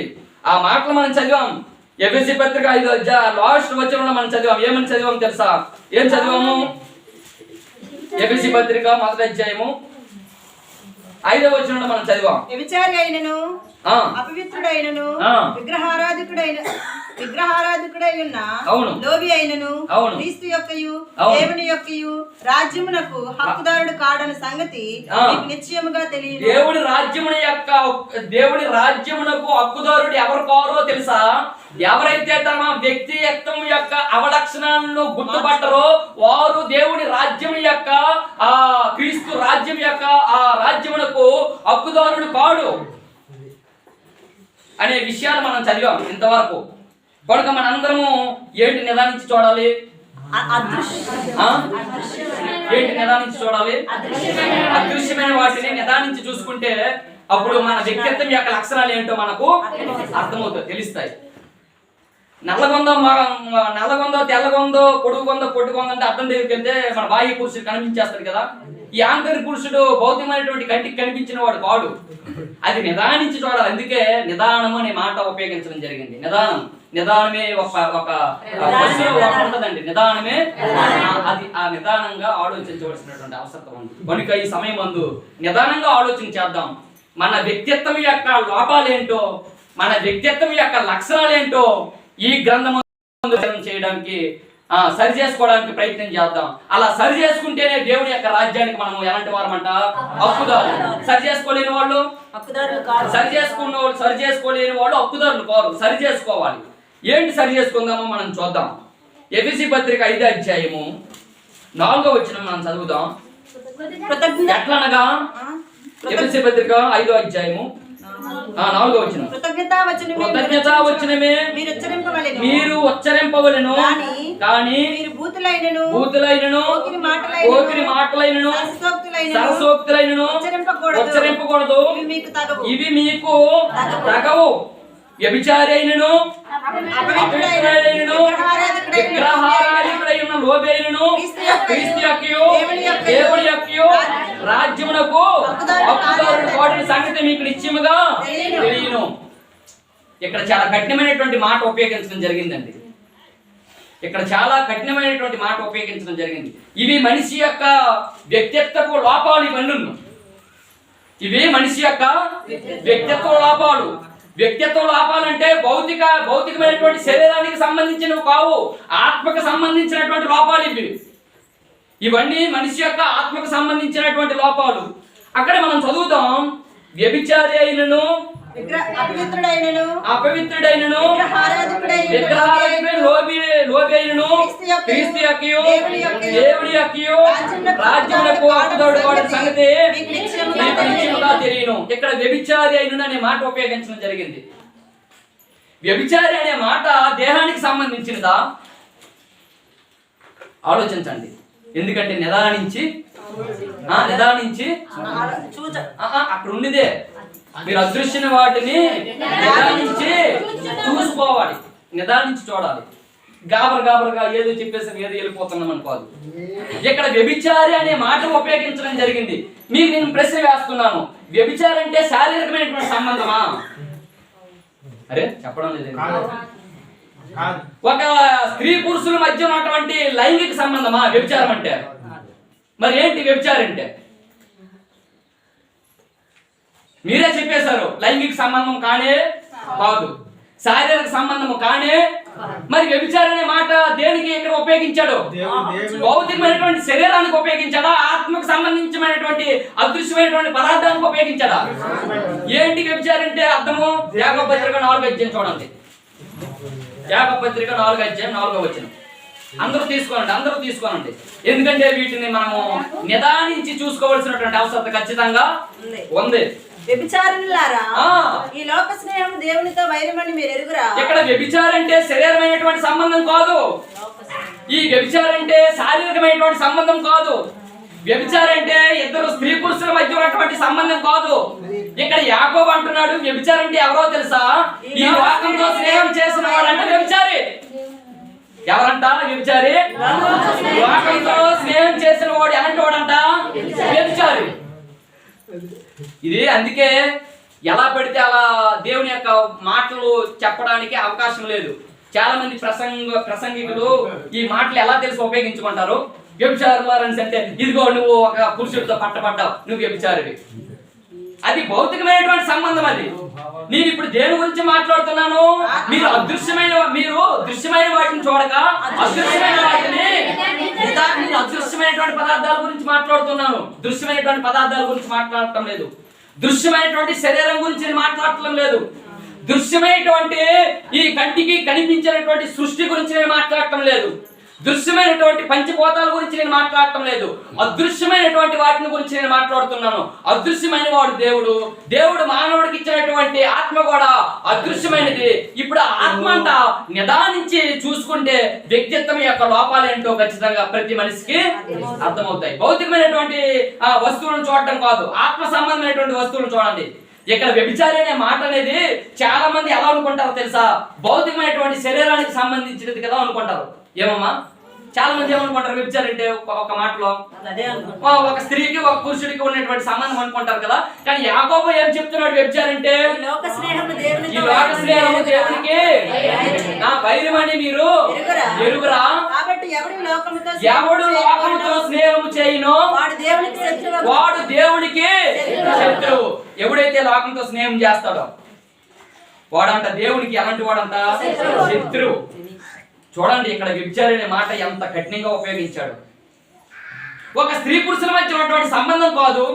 ఆ మాటలు మనం చదివాం. ఎఫెసీ పత్రిక 5వ అధ్యాయం లాస్ట్ వచనంలో మనం చదివాం. ఏమని చదివాం తెలుసా? ఏం చదివాము? ఎఫెసీ పత్రిక 1వ అధ్యాయము 5వ వచనంలో మనం చదివాం. వ్యభిచారి అయినను, అపవిత్రుడైనను, విగ్రహారాధికుడై ఉన్న లోబి అయినను, క్రీస్తు యొక్కయు దేవుని యొక్కయు రాజ్యమునకు హక్కుదారుడు కాడని సంగతి మీకు నిశ్చయముగా తెలియదు. దేవుని రాజ్యమునకు హక్కుదారుడు ఎవరు కారో తెలుసా? ఎవరైతే తమ వ్యక్తిత్వం యొక్క అవలక్షణాలను గుర్తుపట్టరో వారు దేవుని రాజ్యం యొక్క క్రీస్తు రాజ్యం యొక్క ఆ రాజ్యమునకు హక్కుదారుడు కాడు అనే విషయాలు మనం చదివాం ఇంతవరకు. కనుక మనందరము ఏంటి నిదానించి చూడాలి? ఏంటి నిదానించి చూడాలి? అదృశ్యమైన వాటిని నిదానించి చూసుకుంటే అప్పుడు మన వ్యక్తిత్వం యొక్క లక్షణాలు ఏంటో మనకు అర్థమవుతాయి, తెలుస్తాయి. నల్లగొందో తెల్లగొందో పొడుగుగొందో అంటే అర్థం దగ్గరికి వెళ్తే మన బాహ్య పురుషుడు కనిపించేస్తాడు కదా. ఈ ఆంతరిక పురుషుడు భౌతికమైనటువంటి కంటికి కనిపించిన వాడు కాడు. అది నిదానించి చూడాలి. అందుకే నిదానము అనే మాట ఉపయోగించడం జరిగింది. నిదానమే ఒక ఉంటదండి. నిదానమే అది ఆ నిదానంగా ఆలోచించవలసినటువంటి అవసరం ఉంది. కనుక ఈ సమయం ముందు నిదానంగా ఆలోచన చేద్దాం. మన వ్యక్తిత్వం యొక్క లోపాలేంటో, మన వ్యక్తిత్వం యొక్క లక్షణాలేంటో ఈ గ్రంథము చేయడానికి సరి చేసుకోవడానికి ప్రయత్నం చేద్దాం. అలా సరి చేసుకుంటేనే దేవుడి యొక్క రాజ్యానికి మనం ఎలాంటి వారమంట? హక్కుదారులు. సరి చేసుకోలేని వాళ్ళు సరి చేసుకోలేని వాళ్ళు హక్కుదారులు కాదు. సరి చేసుకోవాలి. ఏంటి సరి చేసుకుందామో మనం చూద్దాం. ఎఫెసీ పత్రిక 5వ అధ్యాయము 4వ వచనం మనం చదువుదాం. ఎట్లనగా ఎఫెసీ పత్రిక 5వ అధ్యాయము 4వ వచనం. కృతజ్ఞతావచనమే మీరు ఉచ్చరింపవలెను, కానీ బూతులైనను ఓకిరి మాటలైనను సరసోక్తులైనను ఉచ్చరింపకూడదు. ఇవి మీకు తగవు. వ్యభిచారి అయినను, విగ్రహారాధికుడైన లోబి అయినను క్రీస్తు యొక్కయు దేవుని యొక్కయు రాజ్యమునకు హక్కుదారుడు కాడని సంగతి మీకు నిశ్చయముగా తెలియను. ఇక్కడ చాలా కఠినమైనటువంటి మాట ఉపయోగించడం జరిగిందండి. ఇవి మనిషి యొక్క వ్యక్తిత్వపు లోపాలు. ఇవి మనిషి యొక్క వ్యక్తిత్వ లోపాలు. వ్యక్తిత్వ లోపాలంటే భౌతికమైనటువంటి శరీరానికి సంబంధించినవి కావు, ఆత్మకు సంబంధించినటువంటి లోపాలు ఇవన్నీ మనిషి యొక్క ఆత్మకు సంబంధించినటువంటి లోపాలు. అక్కడ మనం చదువుతాం. వ్యభిచారి అయినను, అపవిత్రుడైనను, లోబి అయినను క్రీస్తు యొక్కయు దేవుని యొక్కయు రాజ్యమునకు హక్కుదారుడు కాడని సంగతి మీకు నిశ్చయముగా తెలియను. ఇక్కడ వ్యభిచారి అయినను అనే మాట ఉపయోగించడం జరిగింది. వ్యభిచారి అనే మాట దేహానికి సంబంధించినదా? ఆలోచించండి. ఎందుకంటే నిదానించి అక్కడ ఉన్నదే. మీరు అదృశ్యమైన వాటిని నిదానించి చూసుకోవాలి, నిదానించి చూడాలి. గాబరగా ఏదో చెప్పేసి ఏదో వెళ్ళిపోతున్నాం అని కాదు. ఇక్కడ వ్యభిచారి అనే మాట ఉపయోగించడం జరిగింది. మీకు నేను ప్రశ్న వేస్తున్నాను, వ్యభిచారం అంటే శారీరకమైనటువంటి సంబంధమా? అరే చెప్పడం లేదు. ఒక స్త్రీ పురుషుల మధ్య ఉన్నటువంటి లైంగిక సంబంధమా వ్యభిచారం అంటే? మరి ఏంటి వ్యభిచారం అంటే? మీరే చెప్పేశారు, లైంగిక సంబంధం కానే కాదు, శారీరక సంబంధము కానే. మరి వ్యభిచారం అనే మాట దేనికి ఇక్కడ ఉపయోగించాడు? భౌతికమైనటువంటి శరీరానికి ఉపయోగించాడా? ఆత్మకు సంబంధించినటువంటి అదృశ్యమైనటువంటి పదార్థానికి ఉపయోగించాడా? ఏంటి వ్యభిచారం అంటే అర్థము? యాకోబు పత్రిక 4వ అధ్యాయం చూడండి. యాకోబు పత్రిక 4వ అధ్యాయం 4వ వచనం. అందరూ తీసుకోనండి, ఎందుకంటే వీటిని మనము నిదానించి చూసుకోవాల్సినటువంటి అవసరం ఖచ్చితంగా ఉంది. వ్యభిచారులారా, ఈ లోక స్నేహం దేవునితో వైరమని మీరు ఎరుగురా. ఇక్కడ వ్యభిచారం అంటే శరీరమైనటువంటి సంబంధం కాదు. ఈ వ్యభిచారం అంటే శారీరకమైనటువంటి సంబంధం కాదు. వ్యభిచారం అంటే ఇద్దరు స్త్రీ పురుషుల మధ్య ఉన్నటువంటి సంబంధం కాదు. ఇక్కడ యాకోబు అంటున్నాడు, వ్యభిచారం అంటే ఎవరో తెలుసా? ఈ లోకంతో స్నేహం చేసిన వాడంటే వ్యభిచారి. ఎవరంట వ్యభిచారి? లోకంతో స్నేహం చేసిన వాడు ఎలాంటి వాడంట? వ్యభిచారి. ఇది అందుకే ఎలా పడితే అలా దేవుని యొక్క మాటలు చెప్పడానికి అవకాశం లేదు. చాలా మంది ప్రసంగికులు ఈ మాటలు ఎలా తెలిసి ఉపయోగించుకుంటారు? వ్యభిచారులని అంటే, ఇదిగో నువ్వు ఒక పురుషుడితో పట్టబడ్డావు, నువ్వు వ్యభిచారివి. అది భౌతికమైనటువంటి సంబంధం. అది నేను ఇప్పుడు దేని గురించి మాట్లాడుతున్నాను? మీరు దృశ్యమైన వాటిని చూడక అదృశ్యమైన వాటిని, అదృశ్యమైనటువంటి పదార్థాల గురించి మాట్లాడుతున్నాను. దృశ్యమైనటువంటి పదార్థాల గురించి మాట్లాడటం లేదు. దృశ్యమైనటువంటి శరీరం గురించి నేను మాట్లాడటం లేదు. దృశ్యమైనటువంటి ఈ కంటికి కనిపించినటువంటి సృష్టి గురించి నేను మాట్లాడటం లేదు. దృశ్యమైనటువంటి పంచభూతాల గురించి నేను మాట్లాడటం లేదు. అదృశ్యమైనటువంటి వాటిని గురించి నేను మాట్లాడుతున్నాను. అదృశ్యమైన వాడు దేవుడు. దేవుడు మానవుడికి ఇచ్చినటువంటి ఆత్మ కూడా అదృశ్యమైనది. ఇప్పుడు ఆత్మ అంట నిదానించి చూసుకుంటే వ్యక్తిత్వం యొక్క లోపాలు ఏంటో ఖచ్చితంగా ప్రతి మనిషికి అర్థమవుతాయి. భౌతికమైనటువంటి వస్తువులను చూడటం కాదు, ఆత్మ సంబంధమైనటువంటి వస్తువులను చూడండి. ఇక్కడ వ్యభిచారి అనే మాట అనేది చాలా మంది ఎలా అనుకుంటారో తెలుసా? భౌతికమైనటువంటి శరీరానికి సంబంధించినది కదా అనుకుంటారు. ఏమమ్మా? చాలా మంది ఏమనుకుంటారు? వ్యభిచారం అంటే ఒక మాటలో ఒక స్త్రీకి ఒక పురుషుడికి ఉన్నటువంటి సంబంధం అనుకుంటారు కదా. కానీ యాకోబు ఏం చెప్తున్నాడు? వ్యభిచారం అంటే ఈ లోక స్నేహము దేవునికి వైరమని మీరు ఎరుగురా. ఎవడు లోకముతో స్నేహము చేయునో వాడు దేవునికి శత్రువు. ఎవడైతే లోకంతో స్నేహం చేస్తాడో వాడంట దేవునికి ఎలాంటి వాడంట? శత్రువు. చూడండి ఇక్కడ వ్యభిచారి అనే మాట ఎంత కఠినంగా ఉపయోగించాడు. ఒక స్త్రీ పురుషుల మధ్య ఉన్నటువంటి సంబంధం కాదు,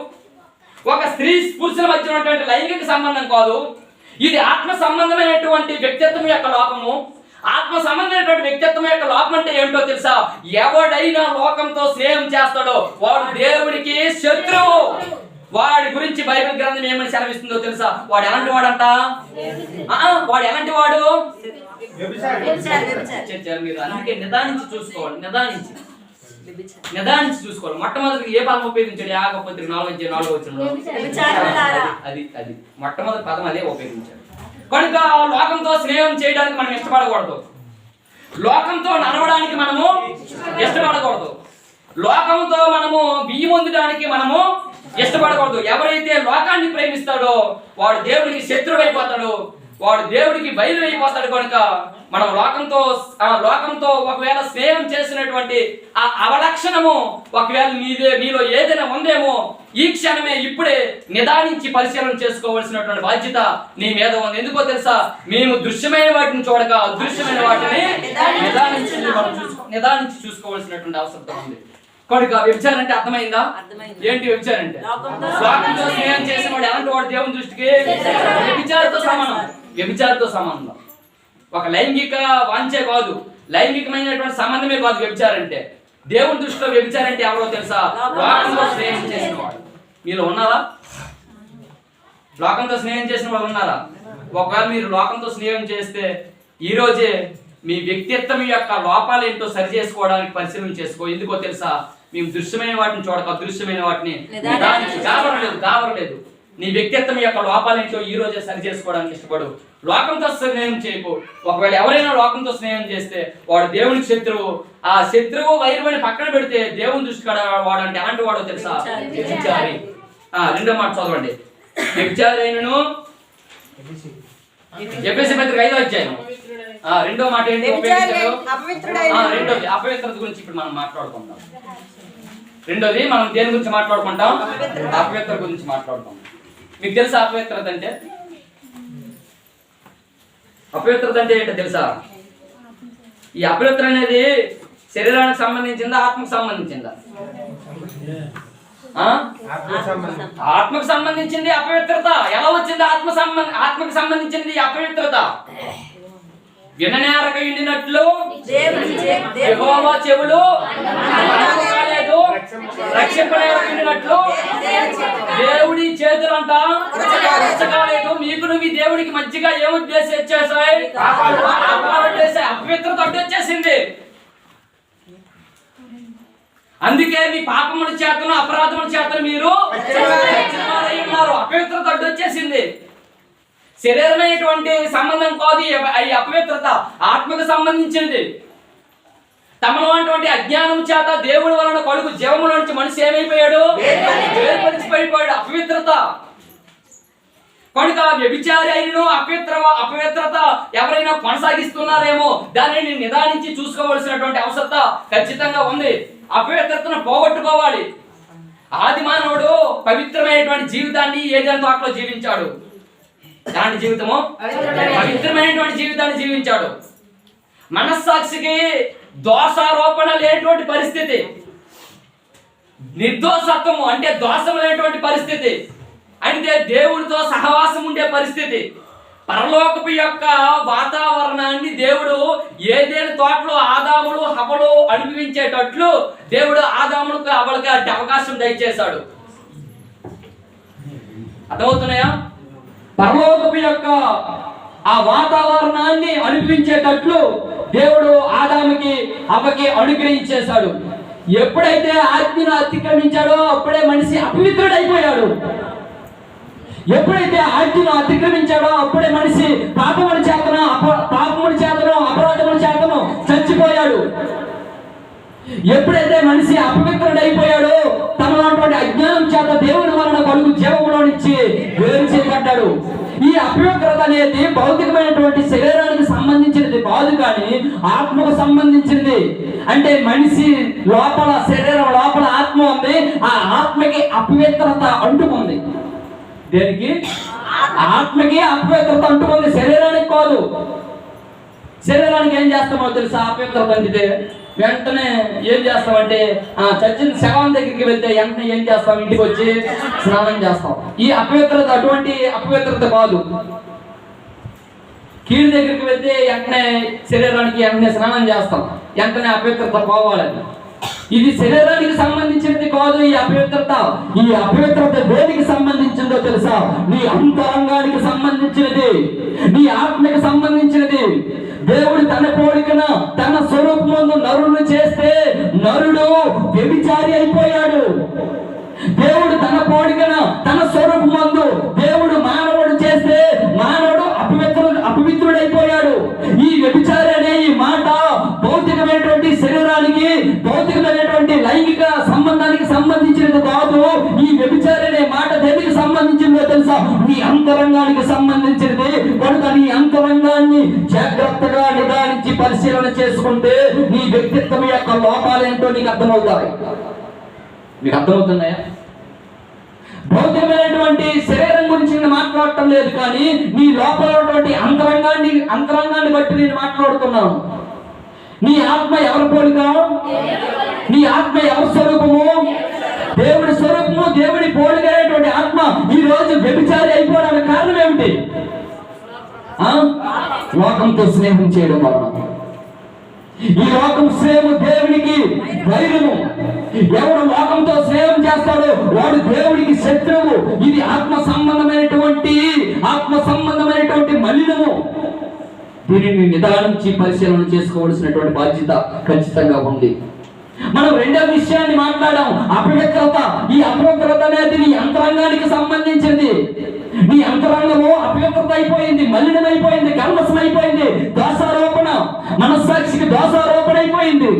ఒక స్త్రీ పురుషుల మధ్య ఉన్నటువంటి లైంగిక సంబంధం కాదు. ఇది ఆత్మ సంబంధమైనటువంటి వ్యక్తిత్వం యొక్క లోపము. ఆత్మ సంబంధమైనటువంటి వ్యక్తిత్వం యొక్క లోపం అంటే ఏమిటో తెలుసా? ఎవడైనా లోకంతో స్నేహం చేస్తాడో వాడు దేవుడికి శత్రువు. వాడి గురించి బైబిల్ గ్రంథం ఏమని సెలవిస్తుందో తెలుసా? వాడు ఎలాంటి వాడంట? వాడు ఎలాంటి వాడు? అందుకే నిదానించి చూసుకోవాలి. నిదానించి చూసుకోవాలి. మొట్టమొదటి ఏ పదం ఉపయోగించాడు? యాకోబు పత్రిక 4వ వచనంలో అది మొట్టమొదటి పదం అదే ఉపయోగించాడు. కనుక లోకంతో స్నేహం చేయడానికి మనం ఇష్టపడకూడదు. లోకంతో నడవడానికి మనము ఇష్టపడకూడదు. లోకంతో మనము బియ్యం పొందడానికి మనము ఇష్టపడకూడదు. ఎవరైతే లోకాన్ని ప్రేమిస్తాడో వాడు దేవుడికి శత్రువు అయిపోతాడు, వాడు దేవుడికి బయలు అయిపోతాడు. కనుక మనం లోకంతో ఒకవేళ స్నేహం చేసినటువంటి ఆ అవలక్షణము ఒకవేళ నీలో ఏదైనా ఉందేమో ఈ క్షణమే ఇప్పుడే నిదానించి పరిశీలన చేసుకోవాల్సినటువంటి బాధ్యత నీ మీద ఉంది. ఎందుకో తెలుసా? మేము దృశ్యమైన వాటిని చూడక అదృశ్యమైన వాటిని నిదానించి చూసుకోవాల్సినటువంటి అవసరం ఉంది. కనుక వ్యభిచారం అంటే అర్థమైందా? ఏంటి వ్యభిచారం అంటే? లోకంతో స్నేహం చేసిన వాడు ఎలాంటి వాడు దేవుని దృష్టికి? వ్యభిచారితో సంబంధం. ఒక లైంగిక వాంఛే కాదు, లైంగికమైనటువంటి సంబంధమే కాదు వ్యభిచారం అంటే. దేవుని దృష్టిలో వ్యభిచారం అంటే ఎవరో తెలుసా? లోకంతో స్నేహం చేసిన వాడు. మీలో ఉన్నారా? లోకంతో స్నేహం చేసిన వాళ్ళు ఉన్నారా? ఒకవేళ మీరు లోకంతో స్నేహం చేస్తే ఈ రోజే మీ వ్యక్తిత్వం యొక్క లోపాలు ఏంటో సరి చేసుకోవడానికి పరిశీలన చేసుకో. ఎందుకో తెలుసా? మేము దృశ్యమైన వాటిని చూడక అదృశ్యమైన వాటిని గాబరలేదు. నీ వ్యక్తిత్వం యొక్క లోపాలేంటో ఈ రోజే సరి చేసుకోవడానికి ఇష్టపడు. లోకంతో స్నేహం చేయకు. ఒకవేళ ఎవరైనా లోకంతో స్నేహం చేస్తే వాడు దేవునికి శత్రువు. ఆ శత్రువు వైరమని పక్కన పెడితే దేవుని దృష్టి కాడ వాడు అంటే ఎలాంటి వాడో తెలుసా? వ్యభిచారి. రెండో మాట చదవండి. వ్యభిచారి అయినను ఎఫెసీ పత్రిక 5వ అధ్యాయం రెండో మాట ఏంటి? రెండోది అపవిత్రత గురించి ఇప్పుడు మనం మాట్లాడుకుందాం. రెండోది మనం దేని గురించి మాట్లాడుకుంటాం? అపవిత్రత గురించి మాట్లాడుకుందాం. మీకు తెలుసా అపవిత్రత అంటే? అపవిత్రత అంటే ఏంటో తెలుసా? ఈ అపవిత్ర అనేది శరీరానికి సంబంధించిందా, ఆత్మకు సంబంధించిందా? ఆత్మకు సంబంధించింది అపవిత్రత. ఎలా వచ్చింది? ఆత్మకు సంబంధించింది అపవిత్రత. విననేరక ఎండినట్లు యెహోవా చెవులు కాలేదు, రక్షింపనేరక ఎండినట్లు దేవుడి చేతులంట కాలేదు. మీకు మీ దేవుడికి మంచిగా ఏముద్దేశించేసాయి? అపవిత్రత అడ్డొచ్చేసింది. అందుకే మీ పాపముల చేతను అపరాధముల చేతను మీరు ఉన్నారు. అపవిత్రత అడ్డొచ్చేసింది. శరీరమైనటువంటి సంబంధం కాదు ఈ అపవిత్రత, ఆత్మకు సంబంధించింది. తమలో అటువంటి అజ్ఞానం చేత దేవుడి వలన కలుగు జీవముల నుంచి మనిషి ఏమైపోయాడు? వేరుపరిచిపోయాడు. అపవిత్రత. కనుక వ్యభిచారి అయినను అపవిత్రత ఎవరైనా కొనసాగిస్తున్నారేమో దానిని నిదానించి చూసుకోవలసినటువంటి అవసరత ఖచ్చితంగా ఉంది. అపవిత్రతను పోగొట్టుకోవాలి. ఆది మానవుడు పవిత్రమైనటువంటి జీవితాన్ని ఏదైనా తోటలో జీవించాడు. ఎలాంటి జీవితము? పవిత్రమైనటువంటి జీవితాన్ని జీవించాడు. మనస్సాక్షికి దోషారోపణ లేనటువంటి పరిస్థితి, నిర్దోషత్వము అంటే దోషం లేనటువంటి పరిస్థితి, అంటే దేవుడితో సహవాసం ఉండే పరిస్థితి. పరలోకపు యొక్క వాతావరణాన్ని దేవుడు ఏదైనా తోటలో ఆదాములు హవ్వలు అనుభవించేటట్లు దేవుడు ఆదాములకు హవ్వలకి అవకాశం దయచేశాడు. అర్థమవుతున్నాయా? పరలోకపు యొక్క ఆ వాతావరణాన్ని అనుభవించేటట్లు దేవుడు ఆదాముకి హవ్వకి అనుగ్రహించేశాడు. ఎప్పుడైతే ఆజ్ఞను అతిక్రమించాడో అప్పుడే మనిషి అపవిత్రుడైపోయాడు. ఎప్పుడైతే ఆజ్ఞను అతిక్రమించాడో అప్పుడే మనిషి పాపముల చేతను అపరాధముల చేతను చచ్చిపోయాడు. ఎప్పుడైతే మనిషి అపవిత్రుడైపోయాడో తనటువంటి అజ్ఞానం చేత దేవుని వలన కలుగు జీవములో నుంచి వేరు చేయబడ్డాడు. ఈ అపవిత్రత అనేది భౌతికమైనటువంటి శరీరానికి సంబంధించినది కాదు, కానీ ఆత్మకు సంబంధించినది. అంటే మనిషి లోపల, శరీరం లోపల ఆత్మ ఉంది. ఆ ఆత్మకి అపవిత్రత అంటుకుంది. దేనికి? ఆత్మకి అపవిత్రత అంటుకుంది, శరీరానికి కాదు. శరీరానికి ఏం చేస్తామో తెలుసా? అపవిత్రత అంటితే వెంటనే ఏం చేస్తామంటే చచ్చిన శవం దగ్గరికి వెళ్తే వెంటనే ఏం చేస్తాం? ఇంటికి వచ్చి స్నానం చేస్తాం. ఈ అపవిత్రత అటువంటి అపవిత్రత కాదు. కీడు దగ్గరికి వెళ్తే వెంటనే శరీరానికి వెంటనే స్నానం చేస్తాం, వెంటనే అపవిత్రత పోవాలని. ఇది శరీరానికి సంబంధించినది కాదు. ఈ అపవిత్రత దేనికి సంబంధించిందో తెలుసా? నీ అంతరంగానికి సంబంధించినది, నీ ఆత్మకి సంబంధించినది. దేవుడు తన పోలికన తన స్వరూపమందు నరుని చేస్తే నరుడు వ్యభిచారి అయిపోయాడు. దేవుడు తన పోలికన తన స్వరూపమందు దేవుడు మానవుడు చేస్తే మానవుడు అపవిత్రుడైపోయాడు. ఈ వ్యభిచారి అనే ఈ మాట భౌతికమైనటువంటి శరీరానికి, భౌతికమైనటువంటి లైంగిక సంబంధానికి సంబంధించినది కాదు. ఈ వ్యభిచారి అనే మాట దేనికి సంబంధించిందో తెలుసా? నీ అంతరంగానికి సంబంధించినది. కనుక నీ అంతరంగాన్ని జాగ్రత్తగా నిదానించి పరిశీలన చేసుకుంటే నీ వ్యక్తిత్వం యొక్క లోపాలేంటో నీకు అర్థమవుతాయి. మీకు అర్థమవుతున్నాయా? భౌతికమైనటువంటి శరీరం గురించి నేను మాట్లాడటం లేదు, కానీ నీ లోపల ఉన్నటువంటి అంతరంగాన్ని బట్టి నేను మాట్లాడుతున్నాను. నీ ఆత్మ ఎవరి పోలిక? నీ ఆత్మ ఎవరి స్వరూపము? దేవుడి స్వరూపము, దేవుడి పోలిక అనేటువంటి ఆత్మ ఈ రోజు వ్యభిచారి అయిపోవడానికి కారణం ఏమిటి? లోకంతో స్నేహం చేయడం వలన. ఈ లోకం స్నేహము దేవునికి వైరము. ఎవడు లోకంతో స్నేహం చేస్తాడో వాడు దేవుడికి శత్రువు. ఇది ఆత్మ సంబంధమైనటువంటి మలినము. దీనిని నిదానించి పరిశీలన చేసుకోవాల్సినటువంటి బాధ్యత ఖచ్చితంగా ఉంది. మనం రెండవ విషయాన్ని మాట్లాడాం, అపవిత్రత. ఈ అపవిత్రత అనేది నీ అంతరంగానికి సంబంధించింది. మనస్సాక్షికి దోషారోపణ అయిపోయింది.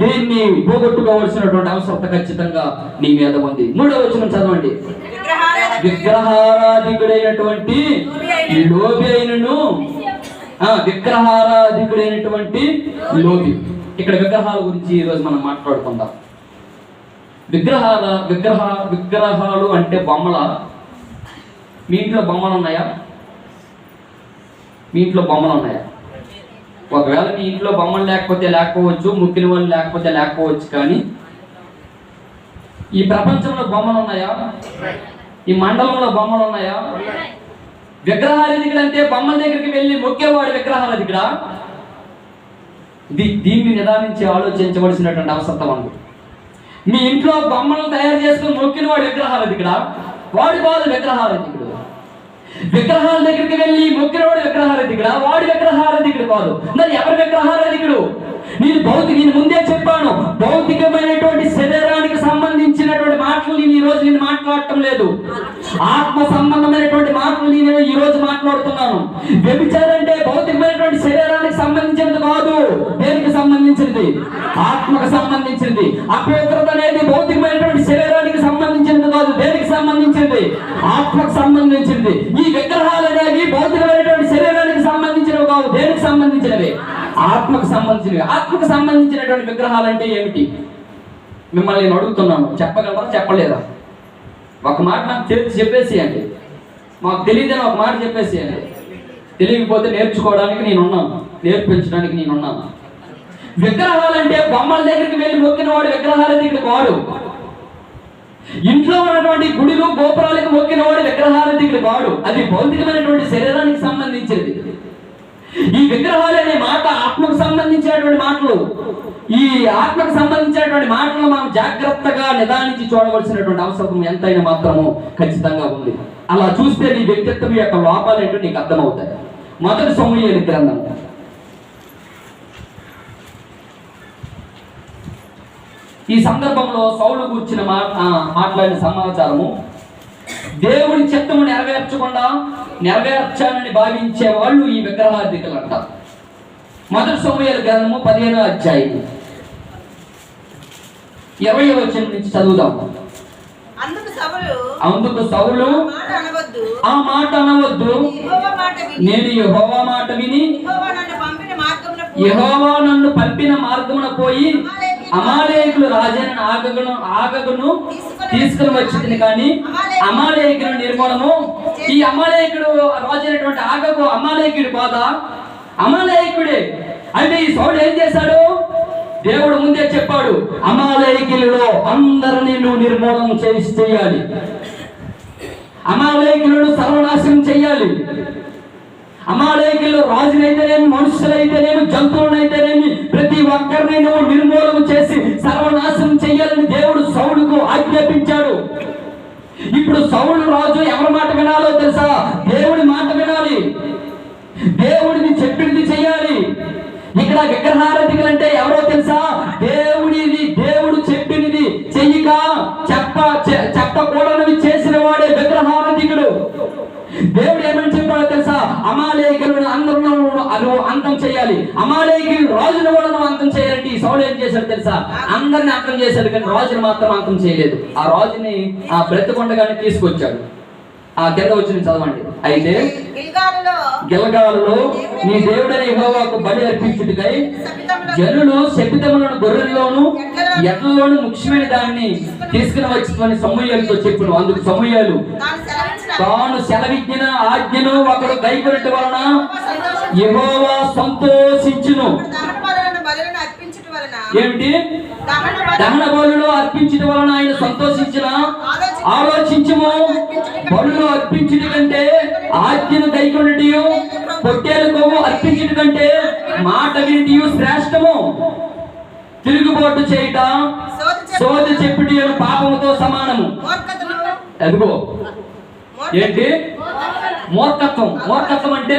దీన్ని పోగొట్టుకోవాల్సినటువంటి అవసరం ఖచ్చితంగా నీ మీద ఉంది. 3వ వచనం చదవండి. విగ్రహారాధికుడైనటువంటి లోబి అయినను, విగ్రహారాధికుడైనటువంటి లోబి. ఇక్కడ విగ్రహాల గురించి ఈరోజు మనం మాట్లాడుకుందాం. విగ్రహాలు అంటే బొమ్మల. మీ ఇంట్లో బొమ్మలు ఉన్నాయా? మీ ఇంట్లో బొమ్మలు ఉన్నాయా? ఒకవేళ మీ ఇంట్లో బొమ్మలు లేకపోవచ్చు, ముక్కిన వాళ్ళు లేకపోవచ్చు, కానీ ఈ ప్రపంచంలో బొమ్మలు ఉన్నాయా? ఈ మండలంలో బొమ్మలు ఉన్నాయా? విగ్రహారాధికుడు అంటే బొమ్మల దగ్గరికి వెళ్ళి మొక్కేవాడు విగ్రహారాధికుడా? దీన్ని నిదానించి ఆలోచించవలసినటువంటి అవసరం ఉంది. మీ ఇంట్లో బొమ్మలను తయారు చేసుకుని మొక్కిన వాడు విగ్రహారాధికుడా? వాడి బాధ విగ్రహారాధికుడు. విగ్రహాల దగ్గరికి వెళ్ళి మొక్కినవాడు విగ్రహారాధికుడా? వాడి విగ్రహారాధికుడు కాదు. మరి ఎవరి విగ్రహారాధికుడు? నేను ముందే చెప్పాను, భౌతికమైనటువంటి శరీరానికి సంబంధించినటువంటి మాటలు నేను ఈ రోజు నేను మాట్లాడటం లేదు. ఆత్మ సంబంధమైనటువంటి మాటలు నేను ఈ రోజు మాట్లాడుతున్నాను. వ్యభిచారం అంటే భౌతికమైనటువంటి శరీరానికి సంబంధించినది కాదు. దేనికి సంబంధించినది? ఆత్మకు సంబంధించినది. అపవిత్రత అనేది భౌతికమైనటువంటి శరీరానికి సంబంధించినది కాదు. దేనికి సంబంధించినది? ఆత్మకు సంబంధించినది. ఈ విగ్రహాలు అనేవి భౌతికమైనటువంటి శరీరానికి సంబంధించినవి కావు. దేనికి సంబంధించినవి? ఆత్మకు సంబంధించినవి. ఆత్మకు సంబంధించినటువంటి విగ్రహాలు అంటే ఏమిటి? మిమ్మల్ని నేను అడుగుతున్నాను, చెప్పగలరా చెప్పలేదా? ఒక మాట నాకు చెప్పేసేయండి. మాకు తెలియదని ఒక మాట చెప్పేసేయండి. తెలియకపోతే నేర్చుకోవడానికి నేనున్నాను, నేర్పించడానికి నేనున్నాను. విగ్రహాలంటే బొమ్మల దగ్గరికి వెళ్ళి మొక్కిన వాడు విగ్రహారాధికుడు కాడు. ఇంట్లో ఉన్నటువంటి గుడిలు గోపురాలకు మొక్కిన వాడు విగ్రహారాధికుడు కాడు. అది భౌతికమైనటువంటి శరీరానికి సంబంధించినది. ఈ విగ్రహాలు అనే మాట ఆత్మకు సంబంధించినటువంటి మాటలు. ఈ ఆత్మకు సంబంధించినటువంటి మాటలు మనం జాగ్రత్తగా నిదానించి చూడవలసినటువంటి అవసరం ఎంతైనా మాత్రము ఖచ్చితంగా ఉంది. అలా చూస్తే నీ వ్యక్తిత్వం యొక్క లోపాలు ఏంటో నీకు అర్థమవుతాయి. 1 సమూయేలు గ్రంథం ఈ సందర్భంలో సౌలు గురించిన మాట్లాడిన సమాచారము, దేవుడి చిత్తము నెరవేర్చాలని భావించే వాళ్ళు ఈ విగ్రహార్థికులు అంటారు. 1 సమూయేలు గ్రంథము 15వ అధ్యాయం 20వ వచనం నుంచి చదువుదాం. అందుకు సౌలు ఆ మాట అనవద్దు, నేను యెహోవా మాట విని యెహోవా నన్ను పంపిన మార్గమున పోయి అమాలేకులు రాజైన ఆగగును తీసుకుని వచ్చింది. కానీ అమాలేకుల నిర్మూలము, ఈ అమాలేకుడు రాజైనటువంటి ఆగగు అమాలేకుడు బాధ అమాలేకుడే. అంటే ఈ సౌలు ఏం చేశాడు? దేవుడు ముందే చెప్పాడు, అమాలేకులలో అందరినీ నువ్వు నిర్మూలన చేయాలి, అమాలేకులను సర్వనాశనం చెయ్యాలి. అమాలేకులు రాజులైతేనేమి, మనుషులైతేనేమి, జంతువులైతేనేమి ప్రతి ఒక్కరిని నువ్వు నిర్మూలన చేసి సర్వనాశనం చెయ్యాలని దేవుడు సౌలుకు ఆజ్ఞాపించాడు. ఇప్పుడు సౌలు రాజు ఎవరి మాట వినాలో తెలుసా? దేవుడి మాట వినాలి, దేవుడిని చెప్పింది చెయ్యాలి. ఇక్కడ విగ్రహారాధికులు అంటే ఎవరో తెలుసా? దేవుడు చెప్పినది చెయ్యక చెప్పకూడనివి చేసిన వాడే విగ్రహారాధికుడు. దేవుడు ఏమని చెప్పాడో తెలుసా? అమాలేకులను అందరూ అంతం చేయాలి, అమాలేకులు రాజును కూడా అంతం చేయాలంటే ఈ సౌలు ఏం చేశాడు తెలుసా? అందరిని అంతం చేశాడు, కానీ రాజును మాత్రం అంతం చేయలేదు. ఆ రాజుని ఆ బ్రతికొండగానే తీసుకొచ్చాడు. ఆ కింద వచ్చిన చదవండి. అయితే గిల్గాలులో నీ దేవుడైన యెహోవాకు బలి అర్పించుటకై జనులు శపితములను గొర్రెల్లోను ఎడ్లలోను ముఖ్యమైన దాన్ని తీసుకుని వచ్చి సమూయేలుతో చెప్పును. అందుకు సమూయేలు తాను సెలవిచ్చిన ఆజ్ఞను ఒకడు గైకొనట వలన యెహోవా సంతోషించును. ఏమిటి? దహన బలులు అర్పించడం వలన ఆయన సంతోషించిన. ఆలోచించుము, బలులు అర్పించడం కంటే ఆజ్ఞను గైకొనటియు, పొట్టేలు కొవ్వు అర్పించడం కంటే మాట వినటియు శ్రేష్టము. తిరుగుబాటు చేయుట సోది చెప్పుటి పాపముతో సమానము. అదిగో ఏంటి? మూర్ఖత్వం. మూర్ఖత్వం అంటే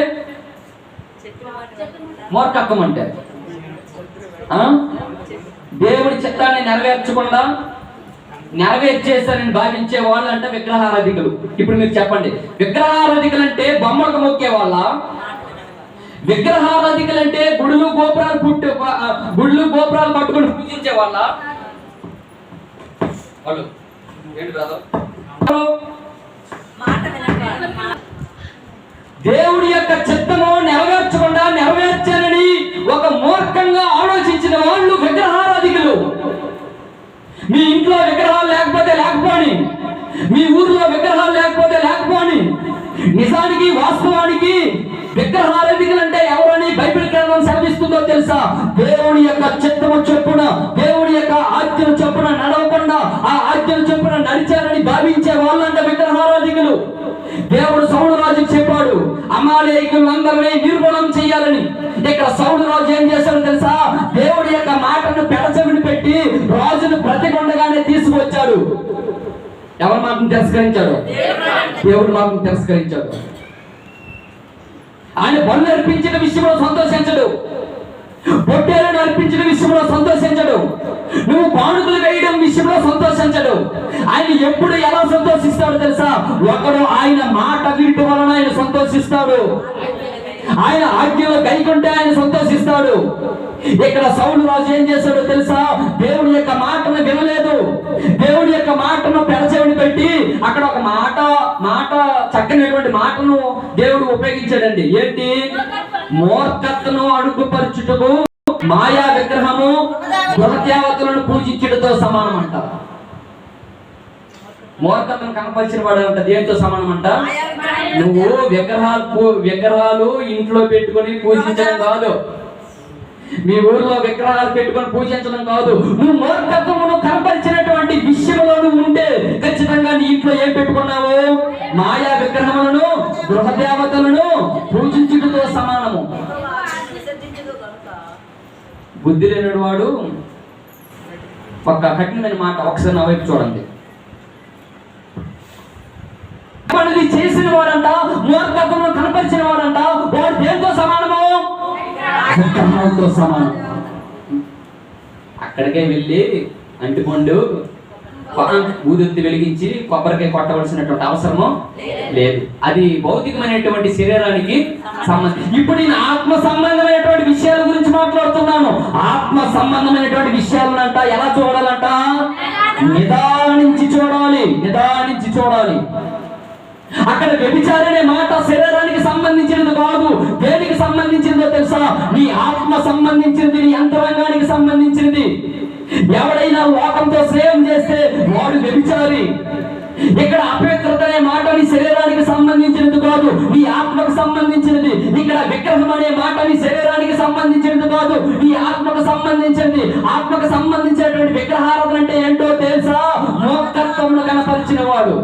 దేవుడి చిత్తాన్ని నెరవేర్చేశారని భావించే వాళ్ళు అంటే విగ్రహారాధికులు. ఇప్పుడు మీరు చెప్పండి, విగ్రహారాధికులు అంటే బొమ్మలకు మొక్కే వాళ్ళ? విగ్రహారాధికలు అంటే గుడులు గోపురాలు పట్టుకొని పూజించే వాళ్ళ వాళ్ళు ఏంటి బ్రదర్? దేవుడి యొక్క చిత్తము నెరవేర్చాలని ఒక మూర్ఖంగా ఆలోచించిన వాళ్ళు విగ్రహారాధికులు. మీ ఇంట్లో విగ్రహాలు లేకపోని, మీ ఊర్లో విగ్రహాలు లేకపోని, నిజానికి వాస్తవానికి విగ్రహారాధికులు అంటే ఎవరని బైబిల్ గ్రంథం సెలవిస్తుందో తెలుసా? దేవుడి యొక్క చిత్తము చొప్పున, దేవుడి యొక్క ఆజ్ఞల చొప్పున నడవకుండా ఆ ఆజ్ఞల చొప్పున నడిచారని భావించే వాళ్ళంట విగ్రహారాధికులు. దేవుడు సౌలు రాజుకి చెప్పాడు అమాలేకులందరినీ నిర్మూలన చేయాలని. ఇక్కడ సౌలు రాజు ఏం చేశాడు తెలుసా? దేవుడి యొక్క మాటను పెడచెవిని పెట్టి రాజును బ్రతికొండగానే తీసుకువచ్చాడు. ఎవరి మాటను తిరస్కరించాడు? దేవుడి మాటను తిరస్కరించాడు. ఆయన బలు అర్పించిన విషయంలో సంతోషించడు, పొట్టేలను అర్పించిన విషయంలో సంతోషించడు, నువ్వు బాణుకులు వేయడం విషయంలో సంతోషించడు. ఆయన ఎప్పుడు ఎలా సంతోషిస్తాడు తెలుసా? ఒకడు ఆయన మాట వినటం వలన ఆయన సంతోషిస్తాడు, ఆయన ఆజ్ఞలో గైకుంటే ఆయన సంతోషిస్తాడు. ఇక్కడ సౌలు రాజు ఏం చేశాడో తెలుసా? దేవుడి యొక్క మాటను వినలేదు, దేవుడి యొక్క మాటను పెడచెవిని పెట్టి అక్కడ ఒక మాట చక్కనటువంటి మాటను దేవుడు ఉపయోగించాడండి. ఏంటి? మూర్ఖతను అడుగుపరచుటకు మాయా విగ్రహము గృహదేవతలను పూజించుటతో సమానం అంట. మూర్ఖతను కనపరిచిన వాడు అంట దేనితో సమానం అంట? నువ్వు విగ్రహాలు ఇంట్లో పెట్టుకొని పూజించడం కాదు, మీ ఊర్లో విగ్రహాలు పెట్టుకొని పూజించడం కాదు. నువ్వు మూర్ఖత్వమును కనపరిచినటువంటి విషయంలో నువ్వు ఉంటే ఖచ్చితంగా నీ ఇంట్లో ఏం పెట్టుకున్నావు? మాయా విగ్రహములను గృహదేవతలను పూజించుటతో సమానము. బుద్ధి లేని వాడు ఒక కఠినమైన మాట ఒకసారి నా వైపు చూడండి. పనులు చేసిన వాడంట, మూర్ఖత్వమును కనపరిచిన వాడంట, వాడు దేంతో సమానము? విగ్రహాలతో సమానం. అక్కడికే వెళ్ళి అంటిపండు ఊదొత్తి వెలిగించి కొబ్బరికాయ కొట్టవలసినటువంటి అవసరము లేదు. అది భౌతికమైనటువంటి శరీరానికి సంబంధించి. ఇప్పుడు నేను ఆత్మ సంబంధమైనటువంటి విషయాల గురించి మాట్లాడుతున్నాను. ఆత్మ సంబంధమైనటువంటి విషయాలనంట ఎలా చూడాలంట? నిదానించి చూడాలి. అక్కడ వ్యభిచారనే మాట శరీరానికి సంబంధించినది కాదు. దేనికి సంబంధించిందో తెలుసా? నీ ఆత్మ సంబంధించింది, నీ అంతరంగానికి సంబంధించినది. ఎవడైనా లోకంతో స్నేహం చేస్తే వాడు వ్యభిచారి. ఇక్కడ అపవిత్రత అనే మాట నీ శరీరానికి సంబంధించినది కాదు, నీ ఆత్మకు సంబంధించినది. ఇక్కడ విగ్రహం అనే మాట నీ శరీరానికి సంబంధించినది కాదు, నీ ఆత్మకు సంబంధించినది. ఆత్మకు సంబంధించినటువంటి విగ్రహారాధన అంటే ఏంటో తెలుసా? మూర్ఖత్వమును కనపరిచిన వాడు.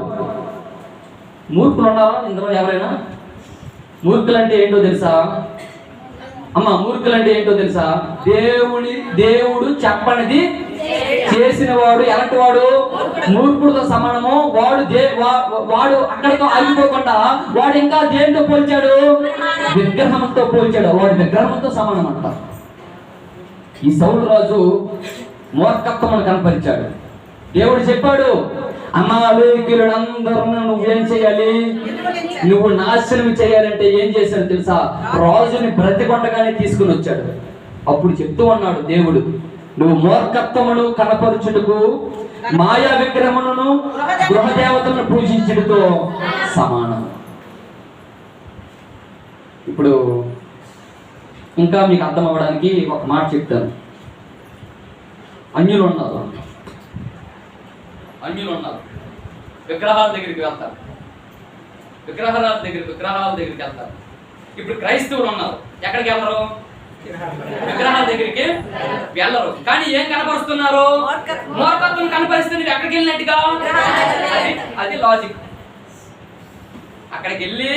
మూర్ఖులు ఉన్నారా ఇందులో ఎవరైనా? మూర్ఖులు అంటే ఏంటో తెలుసా అమ్మా? మూర్ఖులు అంటే ఏంటో తెలుసా? దేవుడు చెప్పనిది చేసిన వాడు ఎలాంటి వాడు? మూర్ఖుడితో సమానము. వాడు అక్కడితో ఆగిపోకుండా వాడు ఇంకా దేనితో పోల్చాడు? విగ్రహంతో పోల్చాడు. వాడు విగ్రహంతో సమానం అంట. ఈ సౌలు రాజు మూర్ఖత్వమును కనపరిచాడు. దేవుడు చెప్పాడు అమాలేకులందరూ నువ్వేం చేయాలి? నువ్వు నాశనం చేయాలంటే ఏం చేశాడు తెలుసా? రాజుని బ్రతికొండగానే తీసుకుని వచ్చాడు. అప్పుడు చెప్తూ ఉన్నాడు దేవుడు, నువ్వు మూర్ఖత్వమును కనపరుచుటకు మాయా విగ్రహములను గృహదేవతలను పూజించుటతో సమానం. ఇప్పుడు ఇంకా మీకు అర్థం అవ్వడానికి ఒక మాట చెప్తాను. అన్యులు ఉన్నారు, విగ్రహాల దగ్గరికి వెళ్తారు, విగ్రహాల దగ్గరికి వెళ్తారు. ఇప్పుడు క్రైస్తవులు ఉన్నారు, ఎక్కడికి వెళ్ళరు? విగ్రహాల దగ్గరికి వెళ్ళరు. కానీ ఏం కనపరుస్తున్నారు? మూర్ఖత్వం కనపరిస్తుంది. ఎక్కడికి వెళ్ళినట్టుగా? అది లాజిక్. అక్కడికి వెళ్ళి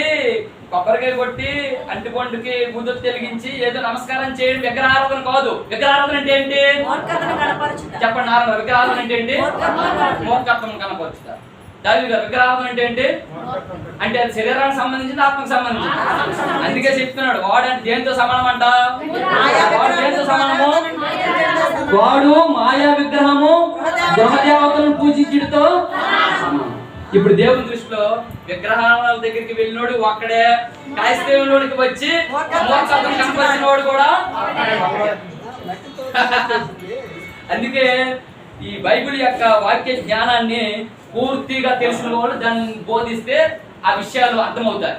కొబ్బరికాయ కొట్టి అంటిపండుకి ముద్దొత్తి వెలిగించి ఏదో నమస్కారం చేయడం విగ్రహారాధన కాదు. విగ్రహారాధన అంటే ఏంటి? చెప్పండి నారాయణ, విగ్రహారాధన అంటే ఏంటి? మూర్ఖత్వం కనపరుచుతారు. దావి గారు, విగ్రహారాధన అంటే ఏంటి? అంటే అది శరీరానికి సంబంధించింది, ఆత్మకు సంబంధించింది. అందుకే చెప్తున్నాడు, వాడు అంటే దేనితో సమానం అంట? వాడు దేనితో సమానము? వాడు మాయా విగ్రహము గృహదేవతలను పూజించుటతో సమానం. ఇప్పుడు దేవుని దృష్టిలో విగ్రహాల దగ్గరికి వెళ్ళినోడు ఒక్కడే, క్రైస్తవుడికి వచ్చి మూర్ఖత్వం కనపరిచిన వాడు కూడా. అందుకే ఈ బైబిల్ యొక్క వాక్య జ్ఞానాన్ని పూర్తిగా తెలిసిన వాళ్ళు దాన్ని బోధిస్తే ఆ విషయాలు అర్థమవుతాయి.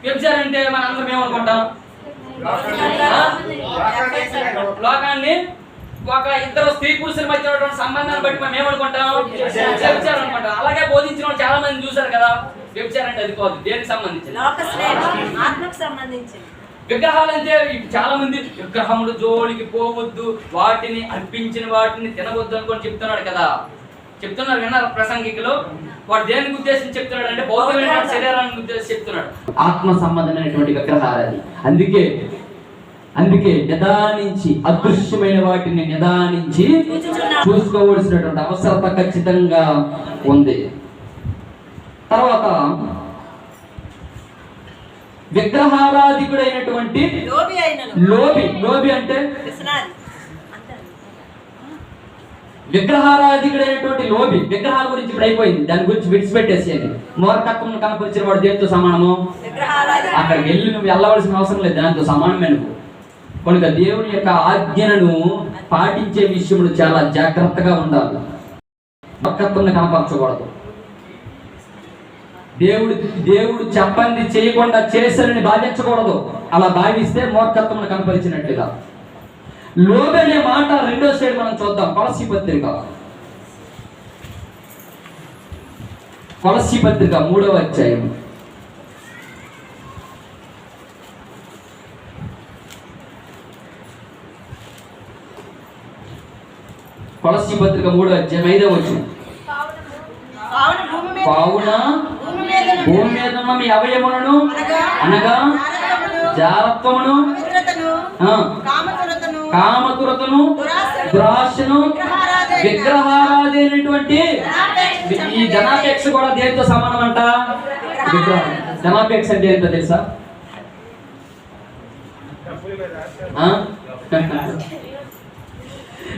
వ్యభిచారం అంటే మన అందరం ఏమనుకుంటాం? లోకాన్ని ఒక ఇద్దరు స్త్రీ పురుషుల మధ్య ఉన్నటువంటి సంబంధాన్ని బట్టి మనం ఏమనుకుంటాం? వ్యభిచారం అనుకుంటాం. అలాగే బోధించిన వాళ్ళు చాలా మంది చూసారు కదా. వ్యభిచారం అంటే అది కాదు. దేనికి సంబంధించింది? విగ్రహాలు అంటే చాలా మంది విగ్రహములు జోలికి పోవద్దు, వాటిని అర్పించిన వాటిని తినవద్దు అనుకొని చెప్తున్నాడు కదా. చెప్తున్నారు విన్నారు ప్రసంగికులు. వాడు దేనికి ఉద్దేశించి చెప్తున్నాడు అంటే భౌతికమైన శరీరానికి ఉద్దేశించి చెప్తున్నాడు. ఆత్మ సంబంధమైనటువంటి విగ్రహాలు అది. అందుకే నిదానించి అదృశ్యమైన వాటిని నిదానించి చూసుకోవలసినటువంటి అవసరత ఖచ్చితంగా ఉంది. తర్వాత విగ్రహారాధికుడైనటువంటి లోబి అంటే విగ్రహారాధికుడైనటువంటి లోబి. విగ్రహాల గురించి ఇప్పుడు అయిపోయింది, దాని గురించి విడిచిపెట్టేసేది. మూర్ఖత్వం కనపరిచిన వాడు దేనితో సమానము? అక్కడికి వెళ్ళి నువ్వు వెళ్ళవలసిన అవసరం లేదు, దానితో సమానమే నువ్వు. కనుక దేవుని యొక్క ఆజ్ఞలను పాటించే విషయంలో చాలా జాగ్రత్తగా ఉండాలి. మూర్ఖత్వం కనపరచకూడదు. దేవుడు చెప్పండి చేయకుండా చేశారని భావించకూడదు. అలా భావిస్తే మూర్ఖత్వం కనపరిచినట్లుగా. లోబి అనే మాట రెండో సైడ్ మనం చూద్దాం. కొలస్సీ పత్రిక 3వ అధ్యాయం. కొలస్సీ పత్రిక 3వ అధ్యాయం 5వ వచనం. కావున భూమి మీద ఉన్న మీ అవయములను అనగా జారత్వమును, కామతురతను, దురాశను, విగ్రహారాధైనటువంటి ఈ ధనాపేక్ష కూడా దేనితో సమానం అంట? విగ్రహం. ధనాపేక్ష అంటే ఏంటో తెలుసా?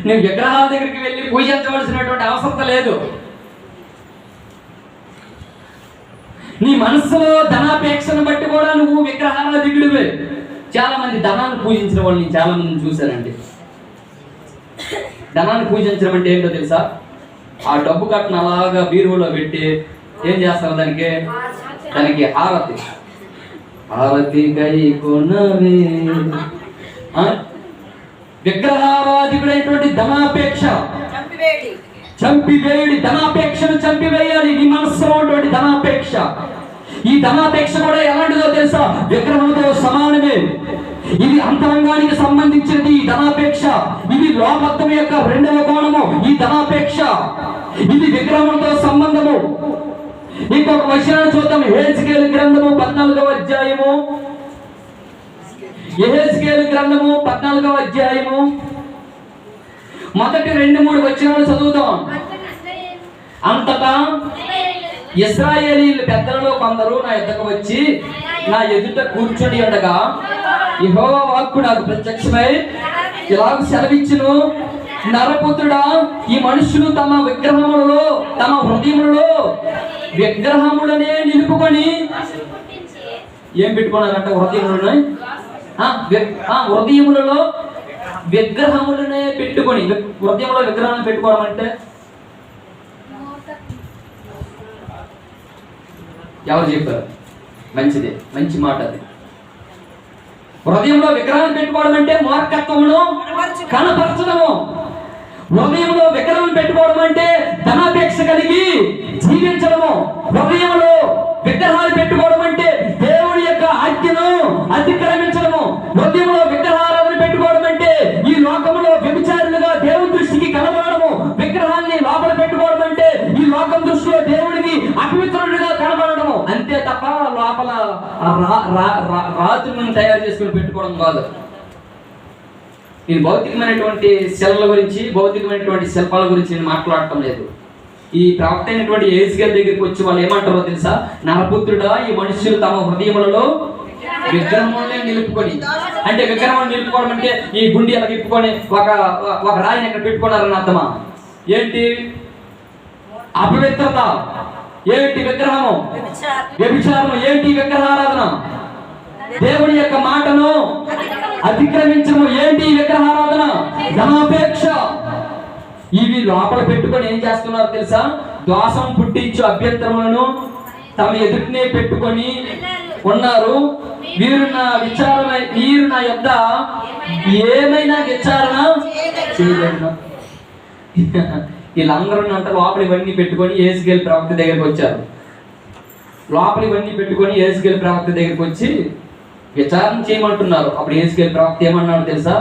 నువ్వు విగ్రహాల దగ్గరికి వెళ్ళి పూజించవలసినటువంటి అవసరం లేదు. నీ మనసులో ధనాపేక్షను బట్టి కూడా నువ్వు విగ్రహారాధికుడివే. చాలా మంది ధనాన్ని పూజించిన వాళ్ళు నేను చాలా మందిని చూశానండి. ధనాన్ని పూజించడం అంటే ఏంటో తెలుసా? ఆ డబ్బు కట్టను అలాగా బీరువులో పెట్టి ఏం చేస్తారు? దానికి హారతి గై కొనవే. విగ్రహారాధికుడైనటువంటి ధనాపేక్ష చంపివేయుడి ధనాపేక్షను చంపివేయాలి. నీ మనస్సులో ఉన్నటువంటి ధనాపేక్ష. ఈ ధనాపేక్ష కూడా ఎలాంటిదో తెలుసా? విగ్రహంతో సమానమే. ఇది అంతరంగానికి సంబంధించినది ఈ ధనాపేక్ష. ఇది లోకత్వం యొక్క రెండవ కోణము ఈ ధనాపేక్ష. ఇది విగ్రహంతో సంబంధము. ఇంకొక వచనాన్ని చూద్దాం. యెహెజ్కేలు గ్రంథము 14వ అధ్యాయము. యెహెజ్కేలు గ్రంథము 14వ అధ్యాయము మొదటి 2-3 వచనాలు చదువుదాం. అంతటా ఇశ్రాయేలీయుల పెద్దలలో కొందరు నా ఎద్దకు వచ్చి నా ఎదుట కూర్చొని ఉండగా యెహోవా వాక్కు నాకు ప్రత్యక్షమై ఇలాగ సెలవిచ్చును, నరపుత్రుడా, ఈ మనుషులు తమ విగ్రహములలో తమ హృదయములలో విగ్రహములనే నిలుపుకొని ఏం పెట్టుకున్నారంట? హృదయములలో విగ్రహములనే పెట్టుకొని. హృదయంలో విగ్రహాలను పెట్టుకోవడం అంటే ఎవరు చెప్పారు? మంచిదే, మంచి మాట అది. హృదయంలో విగ్రహాన్ని పెట్టుకోవడం అంటే మూర్ఖత్వమును కనపరచడము. హృదయంలో విగ్రహం పెట్టుకోవడం అంటే ధనాపేక్ష కలిగి జీవించడము. హృదయంలో విగ్రహాలు పెట్టుకోవడం అంటే దేవుడి యొక్క ఆజ్ఞను అతిక్రమించడము. హృదయంలో విగ్రహాలను పెట్టుకోవడం అంటే ఈ లోకంలో వ్యభిచారులుగా దేవుని దృష్టికి కనబడము. విగ్రహాన్ని లోపల పెట్టుకోవడం అంటే ఈ లోకం దృష్టిలో దేవుడికి అపవిత్రుడిగా కనబడము. అంతే తప్ప లోపల రాత్రులను తయారు చేసుకుని పెట్టుకోవడం కాదు. నేను భౌతికమైనటువంటి శిలల గురించి, భౌతికమైనటువంటి శిల్పాల గురించి నేను మాట్లాడటం లేదు. ఈ ప్రవక్త అయినటువంటి యెహెజ్కేలు దగ్గరికి వచ్చి వాళ్ళు ఏమంటారో తెలుసా? నరపుత్రుడా, ఈ మనుషులు తమ హృదయములలో విగ్రహములనే నిలుపుకొని. అంటే విగ్రహం నిలుపుకోవడం అంటే ఈ గుండి అలా తిప్పుకొని ఒక రాయిని అక్కడ పెట్టుకున్నారని అర్థమా? ఏంటి? అపవిత్రత. ఏంటి విగ్రహము? వ్యభిచారము. ఏంటి విగ్రహారాధన? దేవుని యొక్క మాటను అతిక్రమించము. ఏంటి విగ్రహారాధన? ధనాపేక్ష. ఇవి లోపల పెట్టుకొని ఏం చేస్తున్నారు తెలుసా? దోషం పుట్టించు అభ్యంతరములను తమ ఎదుటినే పెట్టుకొని ఉన్నారు. వీరు నా యొద్ద ఏమైనా విచారణ చేయలేను. వీళ్ళందరూ అంట లోపల ఇవన్నీ పెట్టుకొని యేసుకేలు ప్రవక్త దగ్గరికి వచ్చారు. లోపల ఇవన్నీ పెట్టుకొని యేసుకేలు ప్రవక్త దగ్గరికి వచ్చి విచారణ చేయమంటున్నారు. అప్పుడు యేసుకేలు ప్రవక్త ఏమన్నాడు తెలుసా?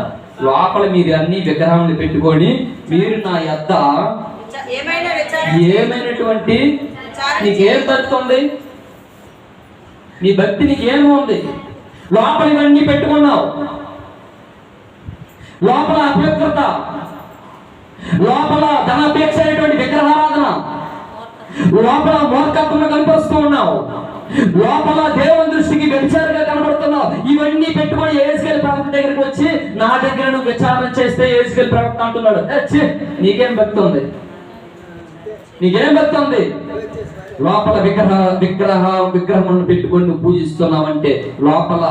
లోపల మీరు అన్ని విగ్రహాలను పెట్టుకొని మీరు నా యొద్ద ఏమైనటువంటి నీకేం భక్తి ఉంది? నీ భక్తి నీకేమో ఉంది. లోపల ఇవన్నీ పెట్టుకున్నావు. లోపల అపవిత్రత, లోపల ధనాపేక్ష అయినటువంటి విగ్రహారాధన, లోపల మూర్ఖత్వం కనిపిస్తూ ఉన్నావు, లోపల దేవుని దృష్టికి వ్యభిచారంగా కనబడుతున్నావు. ఇవన్నీ పెట్టుకొని యేసుకేలు ప్రవక్త దగ్గరికి వచ్చి నా దగ్గర నువ్వు విచారణ చేస్తే యేసుకేలు ప్రవక్త అంటున్నాడు, నీకేం భక్తి ఉంది? నీకేం భక్తి ఉంది? లోపల విగ్రహములను పెట్టుకొని నువ్వు పూజిస్తున్నావంటే లోపల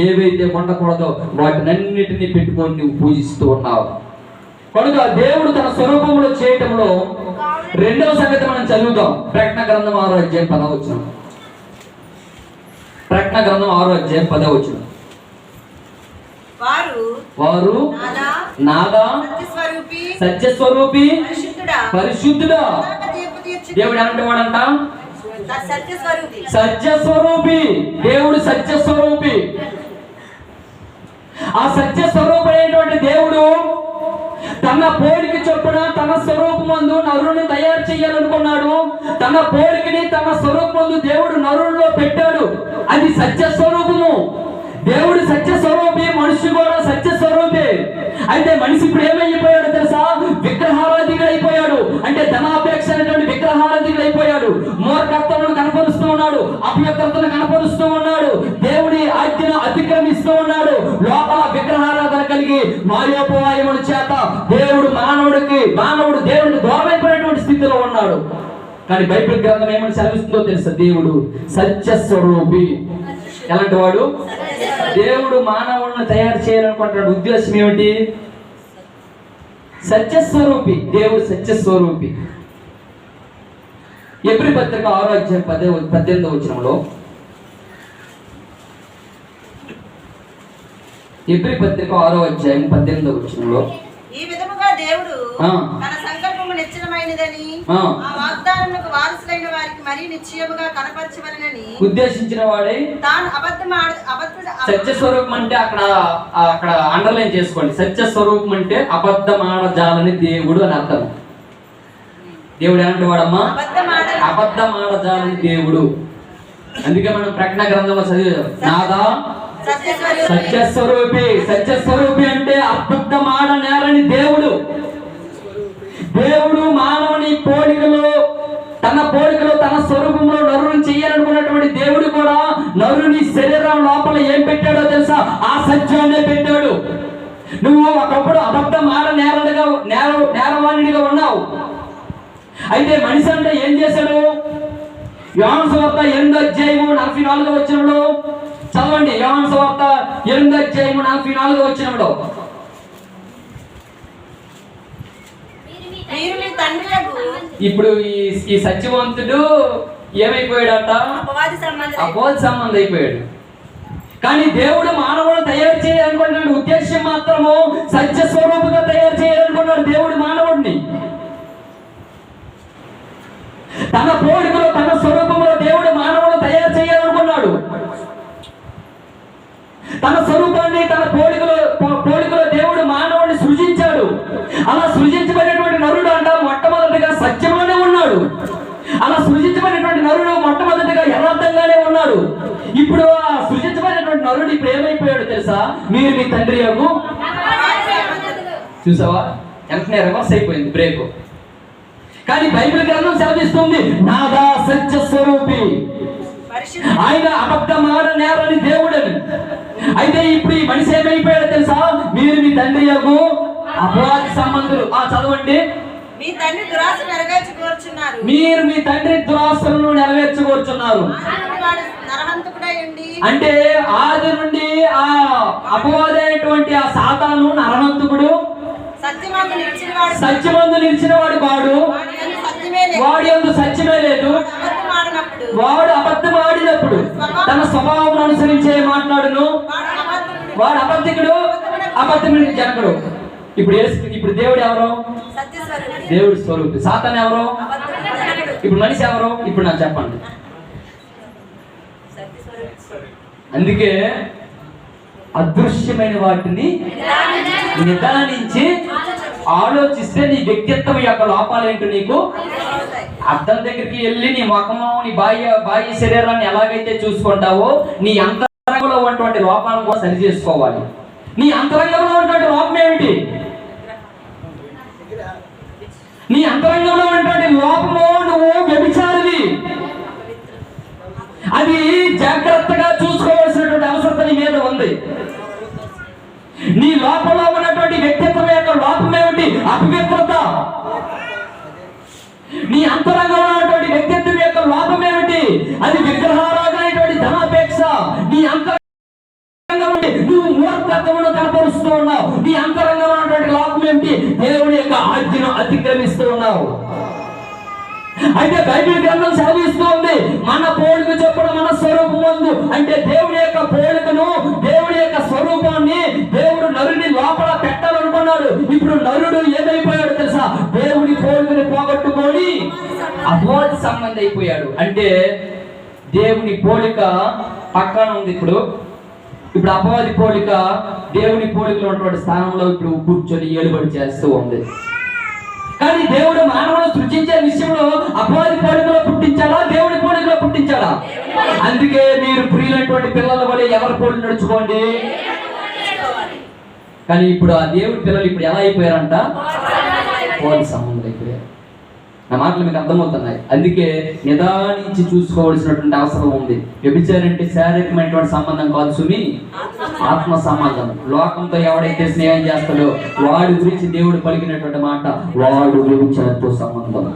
ఏవైతే ఉండకూడదో వాటినన్నిటినీ పెట్టుకొని నువ్వు పూజిస్తూ ఉన్నావు. కనుక దేవుడు తన స్వరూపంలో చేయటంలో రెండవ సంగతి మనం చదువుతాం. ప్రకటన గ్రంథం 6వ అధ్యాయం 10వ వచనం. ప్రకటన గ్రంథం 6వ అధ్యాయం 10వ వచనం. వారు నాదా సత్యస్వరూపి పరిశుద్ధుడా. దేవుడు అంటే వాడంట సత్యస్వరూపి. దేవుడు సత్యస్వరూపి. ఆ సత్యస్వరూపమైనటువంటి దేవుడు తన పోలిక చొప్పున తన స్వరూపమందు నరుని తయారు చేయాలనుకున్నాడు. తన పోలికని తన స్వరూపమందు దేవుడు నరుల్లో పెట్టాడు. అది సత్యస్వరూపము. దేవుడు సత్యస్వరూపి, మనిషి కూడా సత్యస్వరూపి. అయితే మనిషి ఇప్పుడు ఏమైపోయాడు తెలుసా? విగ్రహారాధికుడు అయిపోయాడు. అంటే ధనాపేక్ష అనేటువంటి విగ్రహారాధికుడు అయిపోయాడు. మూర్ఖత్వమును కనపరుస్తూ ఉన్నాడు, అపవిత్రతను కనపరుస్తూ ఉన్నాడు, దేవుడి ఆజ్ఞను అతిక్రమిస్తూ ఉన్నాడు. లోపల విగ్రహారాధన కలిగి మాయోపవాయముల చేత మానవుడు దేవుడికి దూరమైపోయినటువంటి స్థితిలో ఉన్నాడు. కానీ బైబిల్ గ్రంథం ఏమని సెలవిస్తుందో తెలుసా? దేవుడు సత్యస్వరూపి. ఎలాంటి వాడు? దేవుడు మానవులను తయారు చేయాలనుకుంటున్నాడు. ఉద్దేశం ఏమిటి? సత్యస్వరూపి. దేవుడు సత్యస్వరూపి. ఎబ్రీ పత్రిక 6వ అధ్యాయం 18వ వచనంలో, ఎబ్రీ పత్రిక 6వ అధ్యాయం 18వ వచనంలో, ఈ విధముగా దేవుడు తన సంకల్పము నిశ్చయమైనదని ఆ వాగ్దానములకు వారసులైన వారికి మరీ నిశ్చయముగా కనపరచవలెనని ఉద్దేశించిన వాడే తాను సత్య స్వరూపం అంటే అక్కడ అండర్లైన్ చేసుకోండి. సత్య స్వరూపం అంటే అబద్ధమాడజాలని దేవుడు అని అర్థం. దేవుడు ఏమంటే వాడమ్మా? అబద్ధమాడజాలని దేవుడు. అందుకే మనం ప్రకటన గ్రంథంలో చదివాం, నాదా సత్యస్వరూపి. సత్యస్వరూపి అంటే అబద్ధమాడ నేరని దేవుడు. దేవుడు మానవుని పోలికలో తన స్వరూపంలో నరుని చేయాలనుకున్నటువంటి దేవుడు కూడా నరుని శరీరం లోపల ఏం పెట్టాడో తెలుసా? ఆ సత్యాన్నే పెట్టాడు. నువ్వు ఒకప్పుడు అబద్ధమాడ నేరవాణిగా ఉన్నావు. అయితే మనిషి అంటే ఏం చేశాడు? యోహాను సువార్త 8వ అధ్యాయము 44వ వచనంలో చదవండి. యోహాను సువార్త 8వ అధ్యాయము 44వ వచనంలో, ఇప్పుడు ఈ సత్యవంతుడు ఏమైపోయాడట? అపవాది సంబంధం అయిపోయాడు. కానీ దేవుడు మానవుడు తయారు చేయాలనుకున్నాడు. ఉద్దేశం మాత్రము సత్య స్వరూపుగా తయారు చేయాలనుకున్నాడు దేవుడు మానవుడిని. తన పోలికలో తన స్వరూపంలో దేవుడు మానవుడు తయారు చేయాలనుకున్నాడు. తన స్వరూపాన్ని తన పోలికలో దేవుడు మానవుడిని సృజించాడు. అలా సృజించబడినటువంటి నరుడు అంట మొట్టమొదటిగా సత్యంలోనే ఉన్నాడు. అలా సృజించబడినటువంటి నరుడు మొట్టమొదటిగా యథార్థంగానే ఉన్నాడు. ఇప్పుడు ఆ సృజించబడినటువంటి నరుడు ఇప్పుడు ఏమైపోయాడు తెలుసా? మీరు మీ తండ్రి యొక్క చూసావా? వెంటనే రివర్స్ అయిపోయింది బ్రేక్. కానీ బైబిల్ గ్రంథం సెలవిస్తుంది, నాదా సత్య స్వరూపి, ఆయన అబద్ధమాడ నేరని దేవుడని. అయితే ఇప్పుడు ఈ మనిషి ఏమైపోయాడు తెలుసా? మీరు మీ తండ్రి యొక్క అపవాది సంబంధులు. చదవండి. మీ తండ్రి దురాశ నెరవేర్చుకోరుచున్నారు. మీరు మీ తండ్రి దురాశలను నెరవేర్చుకోరుచున్నారు. నరహంతకుడై ఉండి, అంటే ఆది నుండి ఆ అపవాదైనటువంటి ఆ సాతాను నరహంతకుడు, సత్యమందు నిలిచిన వాడు కాడు, వాడి యందు సత్యమే లేదు. వాడు అబద్ధం ఆడినప్పుడు తన స్వభావం అనుసరించే మాట్లాడును. వాడు అబద్ధికుడు, అబద్ధమైన జనకుడు. ఇప్పుడు దేవుడు ఎవరు? దేవుడి స్వరూపి. సాతాను ఎవరు? ఇప్పుడు మనిషి ఎవరు? ఇప్పుడు నాకు చెప్పండి. అందుకే అదృశ్యమైన వాటిని నిదానించి ఆలోచిస్తే నీ వ్యక్తిత్వం యొక్క లోపాలు ఏంటో నీకు అర్థం దగ్గరికి వెళ్ళి నీ ముఖము, నీ బాహ్య శరీరాన్ని ఎలాగైతే చూసుకుంటావో నీ అంతరంగంలో ఉన్నటువంటి లోపాలను కూడా సరి చేసుకోవాలి. నీ అంతరంగంలో ఉన్నటువంటి లోపం ఏమిటి? నీ అంతరంగంలో ఉన్నటువంటి లోపము నువ్వు వ్యభిచారివి. అది జాగ్రత్తగా చూసుకోవాల్సినటువంటి అవసరం నీ మీద ఉంది. నీ లోపంలో ఉన్నటువంటి వ్యక్తిత్వం యొక్క లోపం ఏమిటి? అపవిత్రత. నీ అంతరంగంలో ఉన్నటువంటి వ్యక్తిత్వం యొక్క లోపం ఏమిటి? అది విగ్రహారాధనటువంటి ధనాపేక్ష. నీ అంతరంగంలో నువ్వు మూర్ఖత్వమును కనపరుస్తూ ఉన్నావు. నీ అంతరంగంలో ఉన్నటువంటి లోపం ఏమిటి? దేవుని యొక్క ఆజ్ఞను అతిక్రమిస్తూ ఉన్నావు. అయితే బైబిల్ గ్రంథం సెలవిస్తూ ఉంది, మన పోలిక చొప్పున మన స్వరూపం ముందు. అంటే దేవుడి యొక్క పోలికను, దేవుడి యొక్క స్వరూపాన్ని దేవుడు నరుని లోపల పెట్టాలనుకున్నాడు. ఇప్పుడు నరుడు ఏమైపోయాడు తెలుసా? దేవుడి పోలికని పోగొట్టుకొని అపవాది సంబంధం అయిపోయాడు. అంటే దేవుని పోలిక పక్కన ఉంది. ఇప్పుడు అపవాది పోలిక దేవుని పోలికలో ఉన్నటువంటి స్థానంలో ఇప్పుడు కూర్చొని ఏలుబడి చేస్తూ ఉంది. కానీ దేవుడు మానవులను సృష్టించే విషయంలో అపవాది పోలికలో పుట్టించాడా? దేవుడి పోలికలో పుట్టించాడా? అందుకే మీరు ప్రియులైనటువంటి పిల్లల వల్ల ఎవరి పోలిక నడుచుకోండి. కానీ ఇప్పుడు ఆ దేవుడి పిల్లలు ఇప్పుడు ఎలా అయిపోయారంట? పోలి సంబంధం అయిపోయారు. నా మాటలు మీకు అర్థమవుతున్నాయి. అందుకే నిదానించి చూసుకోవాల్సినటువంటి అవసరం ఉంది. వ్యభిచారం అంటే శారీరకమైనటువంటి సంబంధం కాదు సుమి, ఆత్మ సంబంధం. లోకంతో ఎవడైతే స్నేహం చేస్తాడో వాడి గురించి దేవుడు పలికినటువంటి మాట, వాడు వ్యభిచారంతో సంబంధం.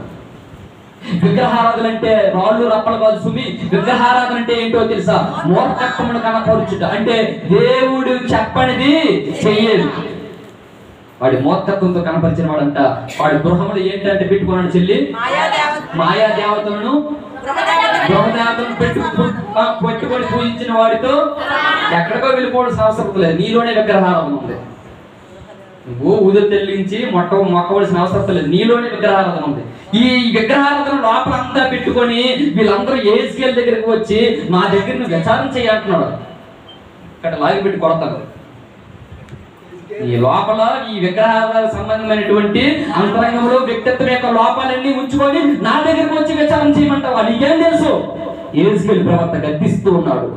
విగ్రహారాధన అంటే రాళ్ళు రప్పలు కాదు సుమి. విగ్రహారాధన అంటే ఏంటో తెలుసా? మూర్ఖత్వమును కనపరుచుట. అంటే దేవుడు చెప్పనిది చెయ్యదు. వాడి మూర్ఖత్వంతో కనపరిచిన వాడంట. వాడి గృహంలో ఏంటంటే పెట్టుకున్నాడు చెల్లి, మాయా దేవతలను, గృహదేవతలను పెట్టుకొని పూజించిన వాడితో ఎక్కడికో వెళ్ళిపోవాల్సిన అవసరం లేదు. నీలోనే విగ్రహారాధన ఉంది. నువ్వు ఊదలు తెల్లించి మొక్కవలసిన అవసరం లేదు. నీలోనే విగ్రహారాధన ఉంది. ఈ విగ్రహారాధన లోపలంతా పెట్టుకొని వీళ్ళందరూ ఏ స్కేల్ దగ్గరికి వచ్చి మా దగ్గర నువ్వు విచారణ చేయాలంటున్నాడు. ఇక్కడ లాగి పెట్టి కొడతాడు. ఈ లోపల ఈ విగ్రహాల సంబంధమైనటువంటి అంతరంగంలో వ్యక్తిత్వం యొక్క లోపాలన్నీ ఉంచుకొని నా దగ్గరకు వచ్చి విచారణ చేయమంటావా? నీకేం తెలుసు? యేసుకేలు ప్రవక్త గద్దిస్తూ ఉన్నాడు.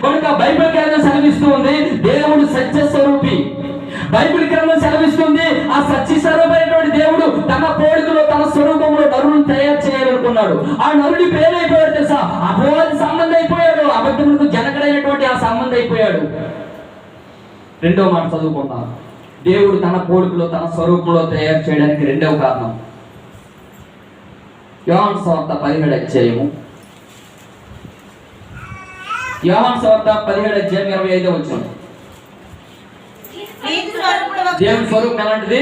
కనుక బైబిల్ గ్రంథం సెలవిస్తూ ఉంది, దేవుడు సత్య స్వరూపి. బైబిల్ గ్రంథం సెలవిస్తుంది, ఆ సత్య స్వరూపమైనటువంటి దేవుడు తన పోలికలో, తన స్వరూపంలో నరుని తయారు చేయాలనుకున్నాడు. ఆ నరుడి పేరైపోయాడు తెలుసా? అపవాది సంబంధం అయిపోయాడు. అబద్ధములకు జనకుడైనటువంటి ఆ సంబంధం అయిపోయాడు. రెండో మాట చదువుకుందాం. దేవుడు తన పోలికలో, తన స్వరూపంలో తయారు చేయడానికి రెండవ కారణం. యోహాను సువార్త 17వ అధ్యాయము. యోహాను సువార్త 17వ అధ్యాయం 25వ వచనం. దేవుని స్వరూపం ఎలాంటిది?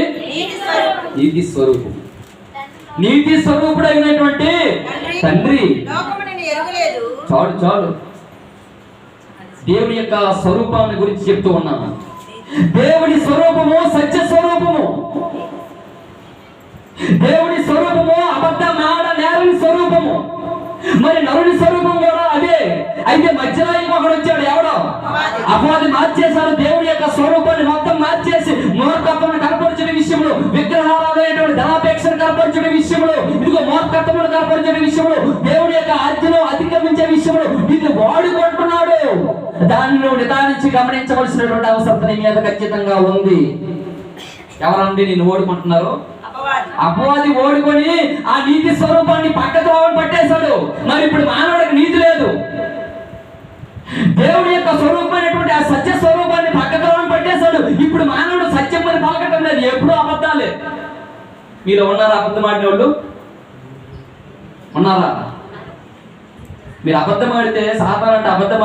నీతి స్వరూపం. నీతి స్వరూపుడు అయినటువంటి తండ్రి. చాలు దేవుని యొక్క స్వరూపాన్ని గురించి చెప్తూ ఉన్నాను. దేవుని స్వరూపము సత్య స్వరూపము. దేవుని స్వరూపము అబద్ధం ఆడ నేరుని స్వరూపము. మరి నరుని స్వరూపం కూడా అదే. అయితే మధ్యలో ఇంకొకడు వచ్చాడు. ఎవడో అపవాది మార్చేశాడు. దేవుని యొక్క స్వరూపాన్ని మొత్తం మార్చేసి మూర్ఖత్వమును కనపరిచిన విషయంలో, విగ్రహారాధనటువంటి ధనాపేక్షను కనపరిచిన విషయంలో, ఇదిగో మూర్ఖత్వమును కనపరిచిన విషయంలో, దేవుని యొక్క ఆజ్ఞను అతిక్రమించే విషయంలో ఇది వాడుకుంటున్నాడు. దాన్ని నువ్వు నిదానించి గమనించవలసినటువంటి అవసరం నీ మీద ఖచ్చితంగా ఉంది. ఎవరండి నిన్ను ఓడుకుంటున్నారు? అపవాది ఓడుకొని ఆ నీతి స్వరూపాన్ని పక్కతో పట్టేశాడు. మరి ఇప్పుడు మానవుడికి నీతి లేదు. దేవుడి యొక్క స్వరూపమైనటువంటి ఆ సత్య స్వరూపాన్ని పక్కతో పట్టేశాడు. ఇప్పుడు మానవుడు సత్యం అని పలకటం లేదు, ఎప్పుడూ అబద్ధాలే. మీలో ఉన్నారా అబద్ధం ఆడిన వాళ్ళు? ఉన్నారా? మీరు అబద్ధం ఆడితే సాతాను అంటే అబద్ధం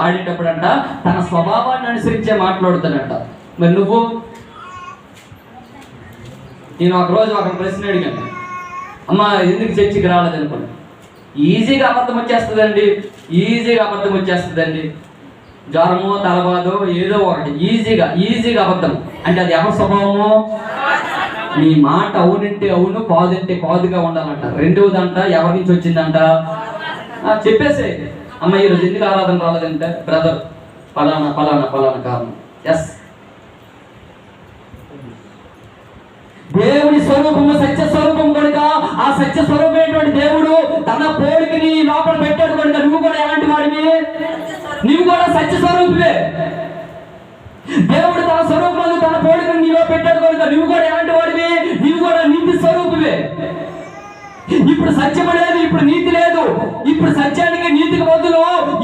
ఆడేటప్పుడు అంట తన స్వభావాన్ని అనుసరించే మాట్లాడుతాడంట. మరి నువ్వు? నేను ఒకరోజు ఒక ప్రశ్న అడిగాను, అమ్మ ఎందుకు చర్చికి రాలేదనుకోండి. ఈజీగా అబద్ధం వచ్చేస్తుందండి, ఈజీగా అబద్ధం వచ్చేస్తుందండి. జ్వరమో తలబాదో ఏదో ఒకటి ఈజీగా అబద్ధం. అంటే అది ఎవరి స్వభావము? నీ మాట అవునంటే అవును, కాదంటే కాదుగా ఉండాలంట. రెండవదంట ఎవరి నుంచి వచ్చిందంట? చెప్పేసే, అమ్మ ఈరోజు ఎందుకు ఆరాధన రాలేదంటే బ్రదర్ ఫలానా ఫలానా ఫలానా కారణం. ఎస్, దేవుని స్వరూపము సత్య స్వరూపం కనుక ఆ సత్య స్వరూపమైనటువంటి దేవుడు తన పోలికని లోపల పెట్టాడు కనుక నువ్వు కూడా ఎలాంటి వాడివి? నువ్వు కూడా సత్య స్వరూపమే. దేవుడు తన స్వరూపంలో తన పోలికని నీలో పెట్టాడు కనుక నువ్వు కూడా ఎలాంటి వాడివి? నువ్వు కూడా నీతి స్వరూపమే. ఇప్పుడు సత్యం అనేది, ఇప్పుడు నీతి లేదు. ఇప్పుడు సత్యానికి నీతికి బదులు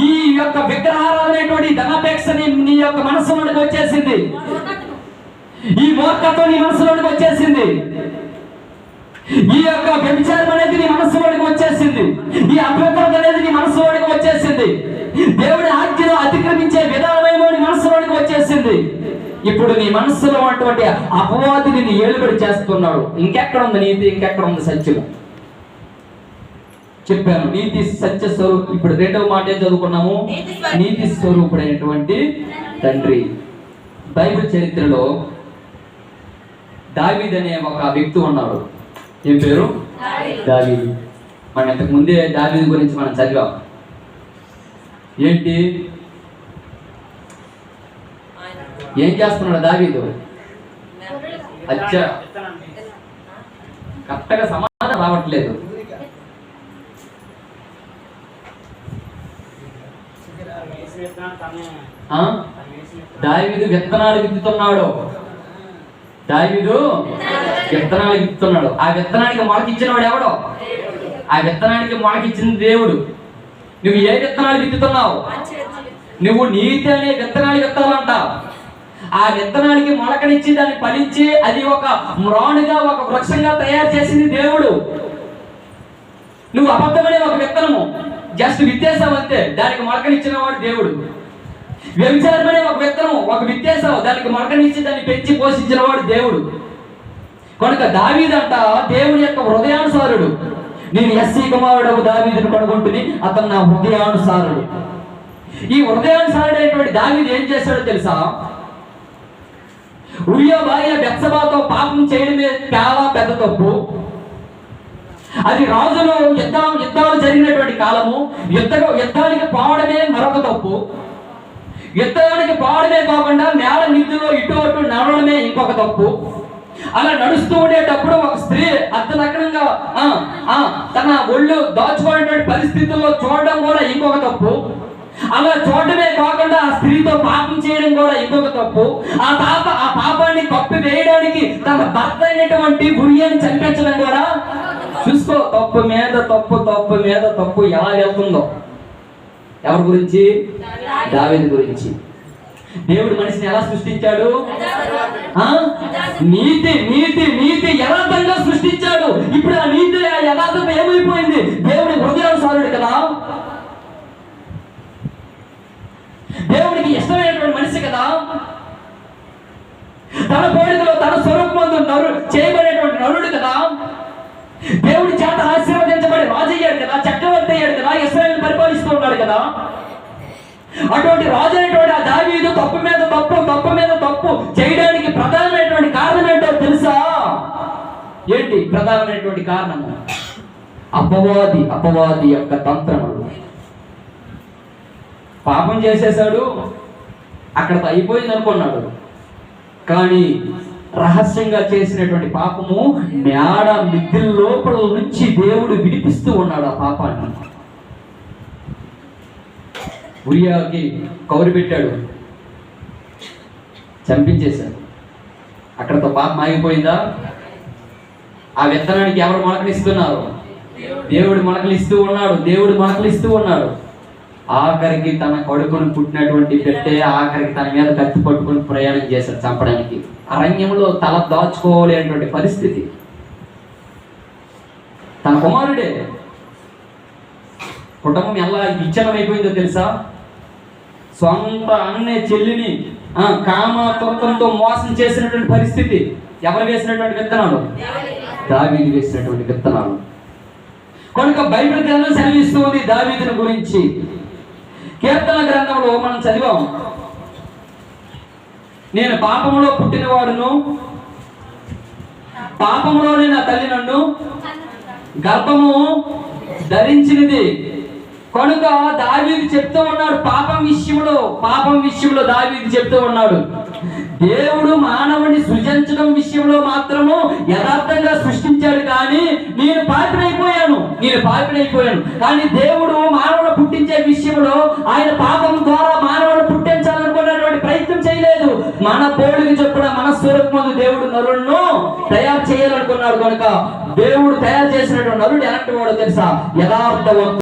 ఈ యొక్క విగ్రహారాధనేటువంటి ధనాపేక్షని నీ యొక్క మనసులోనికి వచ్చేసింది. ఈ మూర్ఖత్వం నీ మనసులోనికి వచ్చేసింది. ఈ యొక్క వ్యభిచారం అనేది నీ మనసులోనికి వచ్చేసింది. ఈ అపవిత్రత అనేది నీ మనసులోనికి వచ్చేసింది. దేవుడి ఆజ్ఞను అతిక్రమించే విధానమేమో నీ మనసులోనికి వచ్చేసింది. ఇప్పుడు నీ మనస్సులో ఉన్నటువంటి అపవాదిని నీ ఏలుబడి చేస్తున్నాడు. ఇంకెక్కడ ఉంది నీతి? ఇంకెక్కడ ఉంది సత్యము? చెప్పాను, నీతి సత్య స్వరూపం. ఇప్పుడు రెండవ మాట ఏం చదువుకున్నాము? నీతి స్వరూపుడైనటువంటి తండ్రి. బైబిల్ చరిత్రలో దావీదు అనే ఒక వ్యక్తి ఉన్నాడు. ఏం పేరు? దావీదు. మనం ఇంతకు ముందే దావీదు గురించి మనం చదివాం. ఏంటి, ఏం చేస్తున్నాడు దావీదు? అచ్చా, కరెక్ట్గా సమాధానం రావట్లేదు. దావీదు విత్తనాలు విత్తుతున్నాడు. దావీదు విత్తనాలు విత్తుతున్నాడు. ఆ విత్తనానికి మొలకిచ్చిన వాడు ఎవడో? ఆ విత్తనానికి మొలకిచ్చింది దేవుడు. నువ్వు ఏ విత్తనాలు విత్తుతున్నావు? నువ్వు నీతి అనే విత్తనాలు విత్తాలంట. ఆ విత్తనానికి మొలకనిచ్చి దాన్ని ఫలించి అది ఒక మ్రాణుగా ఒక వృక్షంగా తయారు చేసింది దేవుడు. నువ్వు అబద్ధమనే ఒక విత్తనము జస్ట్ విత్తేసావు అంతే, దానికి మొలకనిచ్చిన వాడు దేవుడు. వ్యభిచారం అనే ఒక విత్తనం ఒక విత్తేసావు, దానికి మొలకనిచ్చి దాన్ని పెంచి పోషించిన వాడు దేవుడు. కనుక దావీదంట దేవుని యొక్క హృదయానుసారుడు. నేను ఎస్సీ కుమారుడు దావీదును కనుగొంటుని, అతను నా హృదయానుసారుడు. ఈ హృదయానుసారుడైనటువంటి దావీదు ఏం చేశాడో తెలుసా? ఉరియా భార్య బెత్షెబాతో పాపం చేయడమే చాలా పెద్ద తప్పు. అది రాజులు యుద్ధాలు జరిగినటువంటి కాలము. యుద్ధానికి పోవడమే మరొక తప్పు. యుద్ధానికి పోవడమే కాకుండా నేల నిధులో ఇటు అటు నడవడమే ఇంకొక తప్పు. అలా నడుస్తూ ఉండేటప్పుడు ఒక స్త్రీ అర్ధనగ్నంగా తన ఒళ్ళు దాచుకునేటువంటి పరిస్థితుల్లో చూడడం కూడా ఇంకొక తప్పు. అలా చూడడమే కాకుండా ఆ స్త్రీతో పాపం చేయడం కూడా ఇంకొక తప్పు. ఆ పాపాన్ని కప్పి వేయడానికి తన భర్త అయినటువంటి ఉరియాని చంపించడం కూడా. చూసుకో, తప్పు మీద తప్పు, తప్పు మీద తప్పు ఎలా వెళ్తుందో. ఎవరి గురించి? దావీదు గురించి. దేవుడు మనిషిని ఎలా సృష్టించాడు? నీతి నీతి నీతి యథార్థంగా సృష్టించాడు. ఇప్పుడు ఆ నీతి ఆ యథార్థత ఏమైపోయింది? దేవుడి హృదయానుసారుడు కదా, దేవుడికి ఇష్టమైనటువంటి మనిషి కదా, తన పోలికలో తన స్వరూపంలో చేయబడేటువంటి నరుడు కదా, దేవుడి చేత ఆశీర్వదించబడి రాజు అయ్యాడు కదా, చక్రవర్తి అయ్యాడు కదా, ఇశ్రాయేలును పరిపాలిస్తూ ఉన్నాడు కదా. అటువంటి రాజు అయినటువంటి ఆ దావీదు తప్పు మీద తప్పు, తప్పు మీద తప్పు చేయడానికి ప్రధానమైనటువంటి కారణం ఏంటో తెలుసా? ఏంటి ప్రధానమైనటువంటి కారణము? అపవాది యొక్క తంత్రములు. పాపం చేసేసాడు, అక్కడతో అయిపోయింది అనుకున్నాడు. కానీ రహస్యంగా చేసినటువంటి పాపము మేడ మిద్దెల లోపల నుంచి దేవుడు విడిపిస్తూ ఉన్నాడు ఆ పాపాన్ని. ఉరియాకి కౌరు పెట్టాడు, చంపించేశాడు. అక్కడతో పాపం ఆగిపోయిందా? ఆ విత్తనానికి ఎవరు మొలకలిస్తున్నారు? దేవుడు మొలకలిస్తూ ఉన్నాడు. దేవుడు మొలకలిస్తూ ఉన్నాడు. ఆఖరికి తన కొడుకును పుట్టినటువంటి పెట్టే ఆఖరికి తన మీద కత్తి పట్టుకుని ప్రయాణం చేశాడు చంపడానికి. అరణ్యంలో తల దాచుకోలేనటువంటి పరిస్థితి. తన కుమారుడే. కుటుంబం ఎలా విచ్ఛిన్నమైపోయిందో తెలుసా? సొంత అన్నే చెల్లిని కామతత్వంతో మోసం చేసినటువంటి పరిస్థితి. ఎవరు వేసినటువంటి విత్తనాలు? దావీదు వేసినటువంటి విత్తనాలు. కనుక బైబిల్ గ్రంథం సెలవిస్తూ ఉంది దావీదుని గురించి. కీర్తన గ్రంథంలో మనం చదివాం, నేను పాపములో పుట్టినవాడును, పాపములోనే నా తల్లి నన్ను గర్భము ధరించినది. కనుక దావీదు చెప్తూ ఉన్నాడు, పాపం విషయంలో దావీదు చెప్తూ ఉన్నాడు, దేవుడు మానవుని సృజించడం విషయంలో మాత్రము యథార్థంగా సృష్టించాడు, కానీ నేను పాపినైపోయాను. కానీ దేవుడు మానవుడు పుట్టించే విషయంలో ఆయన పాపం ద్వారా మానవుడు పుట్టించాలనుకున్నటువంటి ప్రయత్నం చేయలేదు. మన పోలికి చొప్పున మన స్వరూపమందు దేవుడు నరులను తయారు చేయాలనుకున్నాడు. కనుక దేవుడు తయారు చేసినటువంటి నరుడు ఎలాంటి వాడో తెలుసా? యథార్థవంతుడు.